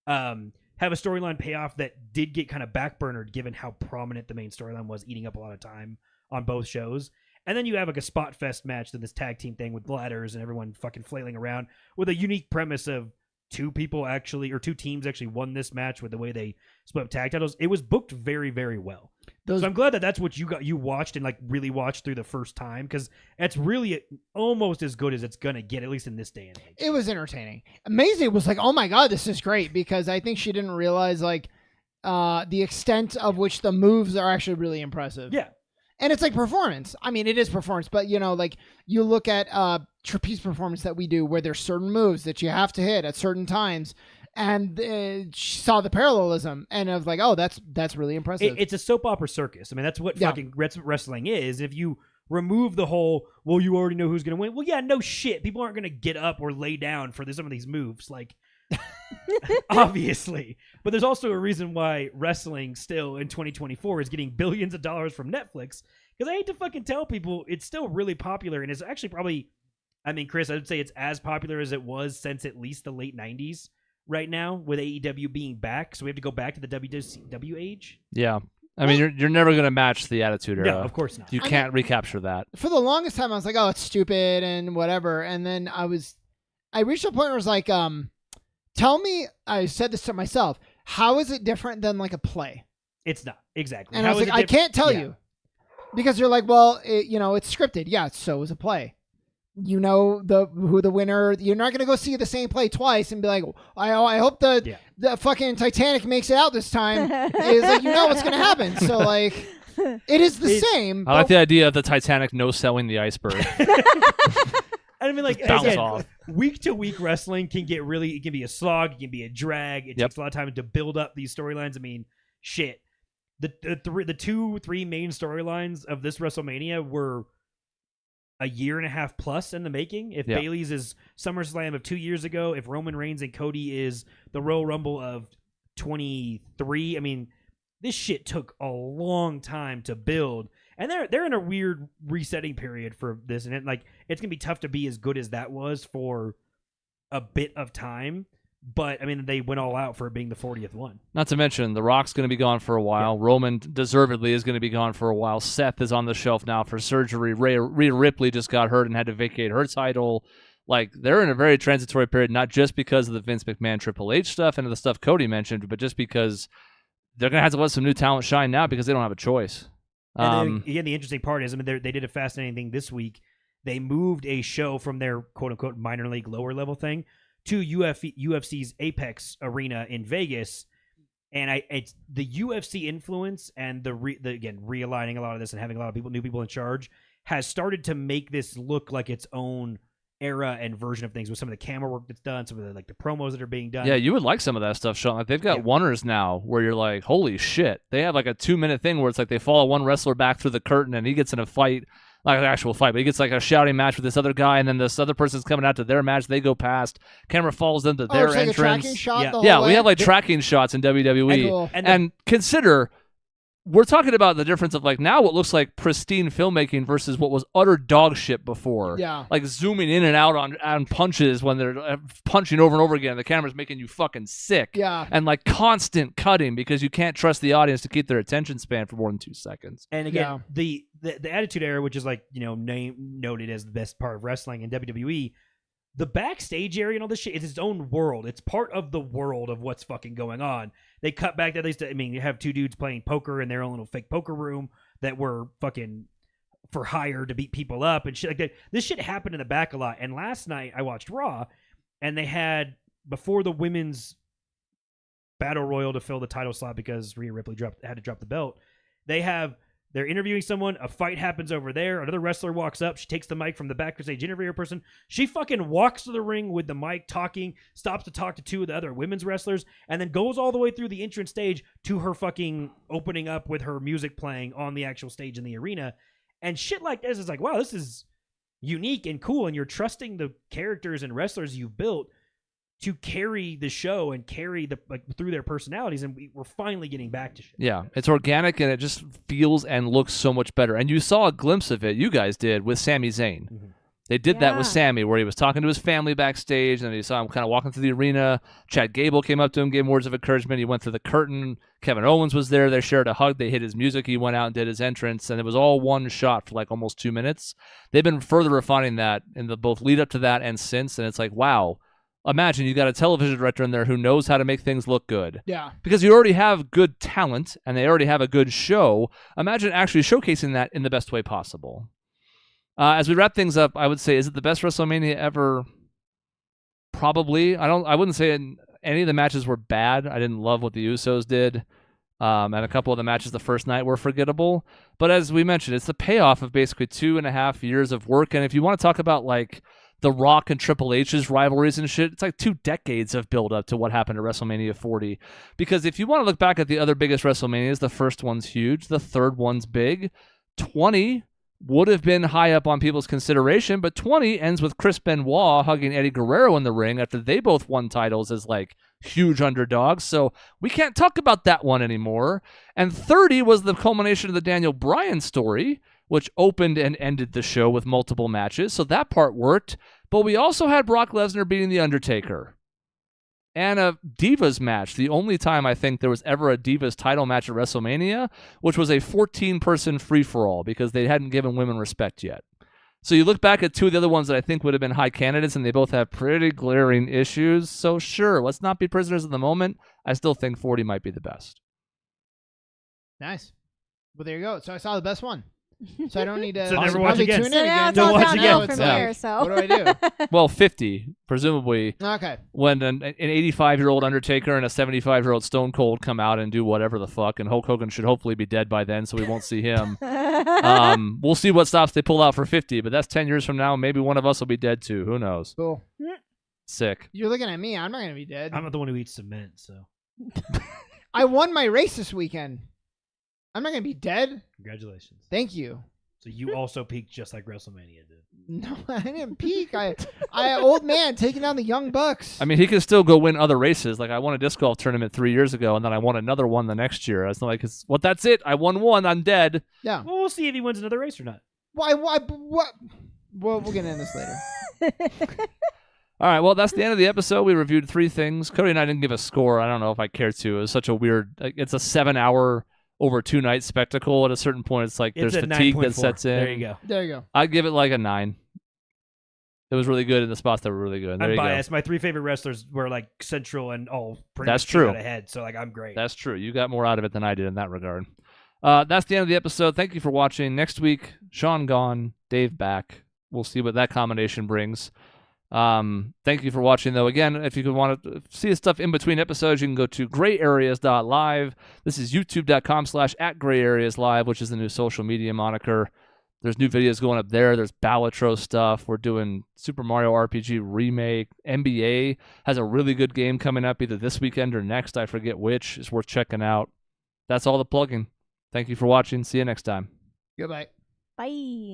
Have a storyline payoff that did get kind of backburnered given how prominent the main storyline was, eating up a lot of time on both shows. And then you have like a spot fest match in this tag team thing with ladders and everyone fucking flailing around with a unique premise of 2 teams actually won this match with the way they split up tag titles. It was booked very, very well. So I'm glad that that's what you watched and like really watched through the first time because it's really almost as good as it's going to get, at least in this day and age. It was entertaining. Amazing. It was like, oh my God, this is great because I think she didn't realize like the extent of which the moves are actually really impressive. Yeah. And it's like performance. I mean, it is performance, but you know, like you look at trapeze performance that we do where there's certain moves that you have to hit at certain times. And she saw the parallelism and I was like, oh, that's really impressive. It's a soap opera circus. I mean, that's what fucking wrestling is. If you remove the whole, well, you already know who's going to win. Well, yeah, no shit. People aren't going to get up or lay down for some of these moves. Like, obviously. But there's also a reason why wrestling still in 2024 is getting billions of dollars from Netflix. Because I hate to fucking tell people, it's still really popular. And it's actually probably, I mean, Chris, I would say it's as popular as it was since at least the late 90s right now, with AEW being back. So we have to go back to the WCW age. Yeah. I mean, you're never going to match the Attitude Era. No, of course not. You can't recapture that. For the longest time, I was like, oh, it's stupid and whatever. And then I reached a point where I was like, tell me, I said this to myself, how is it different than like a play? It's not. Exactly. And I was like, I can't tell you. Because you're like, well, it's scripted. Yeah, so is a play. You know who the winner. You're not gonna go see the same play twice and be like, I hope the fucking Titanic makes it out this time. Is like, you know what's gonna happen. So like, it is the same. I like the idea of the Titanic no selling the iceberg. I mean, like, bounce off. Week to week wrestling can get really. It can be a slog. It can be a drag. It takes a lot of time to build up these storylines. I mean, shit. The 2-3 main storylines of this WrestleMania were a year and a half plus in the making. If Bayley's is SummerSlam of 2 years ago, if Roman Reigns and Cody is the Royal Rumble of 23, I mean, this shit took a long time to build, and they're in a weird resetting period for this, and it's gonna be tough to be as good as that was for a bit of time. But, I mean, they went all out for it being the 40th one. Not to mention, The Rock's going to be gone for a while. Yeah. Roman, deservedly, is going to be gone for a while. Seth is on the shelf now for surgery. Rhea Ripley just got hurt and had to vacate her title. Like, they're in a very transitory period, not just because of the Vince McMahon Triple H stuff and the stuff Cody mentioned, but just because they're going to have to let some new talent shine now because they don't have a choice. And then, again, the interesting part is, I mean, they did a fascinating thing this week. They moved a show from their quote-unquote minor league lower level thing to UFC's Apex Arena in Vegas, and it's the UFC influence and the again realigning a lot of this and having a lot of new people in charge has started to make this look like its own era and version of things with some of the camera work that's done, some of the promos that are being done. Yeah, you would like some of that stuff, Sean. Like they've got oneers now where you're like, holy shit! They have like a 2-minute thing where it's like they follow one wrestler back through the curtain and he gets in a fight. Like an actual fight, but he gets like a shouting match with this other guy, and then this other person's coming out to their match. They go past. Camera follows them to their it's entrance. Like a tracking shot the whole yeah, way? we have like tracking shots in WWE. Cool. And consider, we're talking about the difference of like now what looks like pristine filmmaking versus what was utter dog shit before. Yeah, like zooming in and out on punches when they're punching over and over again. The camera's making you fucking sick. Yeah, and like constant cutting because you can't trust the audience to keep their attention span for more than 2 seconds. And again, the Attitude Era, which is like noted as the best part of wrestling in WWE, the backstage area and all this shit is its own world. It's part of the world of what's fucking going on. They cut back to at least, I mean, you have 2 dudes playing poker in their own little fake poker room that were fucking for hire to beat people up and shit like that. This shit happened in the back a lot. And last night I watched Raw, and they had, before the women's battle royal to fill the title slot because Rhea Ripley had to drop the belt, they're interviewing someone, a fight happens over there, another wrestler walks up, she takes the mic from the backstage interviewer person, she fucking walks to the ring with the mic talking, stops to talk to 2 of the other women's wrestlers, and then goes all the way through the entrance stage to her fucking opening up with her music playing on the actual stage in the arena. And shit like this is like, wow, this is unique and cool, and you're trusting the characters and wrestlers you've built to carry the show and carry through their personalities, and we're finally getting back to shit. Yeah, it's organic and it just feels and looks so much better. And you saw a glimpse of it, you guys did, with Sami Zayn. Mm-hmm. They did that with Sami, where he was talking to his family backstage, and you saw him kind of walking through the arena. Chad Gable came up to him, gave him words of encouragement. He went through the curtain. Kevin Owens was there. They shared a hug. They hit his music. He went out and did his entrance, and it was all one shot for like almost 2 minutes. They've been further refining that in the both lead up to that and since, and it's like, wow. Imagine you got a television director in there who knows how to make things look good. Yeah. Because you already have good talent and they already have a good show. Imagine actually showcasing that in the best way possible. As we wrap things up, I would say, is it the best WrestleMania ever? Probably. I wouldn't say any of the matches were bad. I didn't love what the Usos did. And a couple of the matches the first night were forgettable. But as we mentioned, it's the payoff of basically 2.5 years of work. And if you want to talk about like The Rock and Triple H's rivalries and shit, it's like 2 decades of build up to what happened at WrestleMania 40. Because if you want to look back at the other biggest WrestleManias, the first one's huge, the third one's big. 20 would have been high up on people's consideration, but 20 ends with Chris Benoit hugging Eddie Guerrero in the ring after they both won titles as like huge underdogs. So we can't talk about that one anymore. And 30 was the culmination of the Daniel Bryan story, which opened and ended the show with multiple matches. So that part worked. But we also had Brock Lesnar beating The Undertaker. And a Divas match, the only time I think there was ever a Divas title match at WrestleMania, which was a 14-person free-for-all because they hadn't given women respect yet. So you look back at two of the other ones that I think would have been high candidates, and they both have pretty glaring issues. So sure, let's not be prisoners of the moment. I still think 40 might be the best. Nice. Well, there you go. So I saw the best one. So I don't need to So never watch again. tune in So now again. it's all watch downhill again. from Yeah. here. So What do I do? Well, 50, presumably, Okay. when an 85-year-old Undertaker and a 75-year-old Stone Cold come out and do whatever the fuck, and Hulk Hogan should hopefully be dead by then, so we won't see him. We'll see what stops they pull out for 50, but that's 10 years from now. Maybe one of us will be dead too. Who knows? Cool. Sick. You're looking at me. I'm not going to be dead. I'm not the one who eats cement, so I won my race this weekend. I'm not going to be dead. congratulations. Thank you. So you also peaked just like WrestleMania did. No, I didn't peak. I old man taking down the young bucks. I mean, he can still go win other races. Like, I won a disc golf tournament 3 years ago, and then I won another one the next year. It's not like, that's it. I won one. I'm dead. Yeah. Well, we'll see if he wins another race or not. Why? What? Well, we'll get into this later. All right, well, that's the end of the episode. We reviewed 3 things. Cody and I didn't give a score. I don't know if I care to. It was such a weird, it's a 7-hour over 2-night spectacle. At a certain point, it's like It's there's a fatigue 9.4. that sets in. There you go. There you go. I'd give it like a 9. It was really good in the spots that were really good. There I'm you biased. My 3 favorite wrestlers were like Central and all pretty That's much true. out ahead. So like I'm great. go. That's true. You got more out of it than I did in that regard. That's the end of the episode. Thank you for watching. Next week, Sean gone, Dave back. We'll see what that combination brings. Thank you for watching, though. Again, if you want to see stuff in between episodes, you can go to grayareas.live. This is youtube.com/@grayareaslive, which is the new social media moniker. There's new videos going up there. There's Balatro stuff. We're doing Super Mario RPG Remake. NBA has a really good game coming up either this weekend or next. I forget which. It's worth checking out. That's all the plugging. Thank you for watching. See you next time. Goodbye. bye.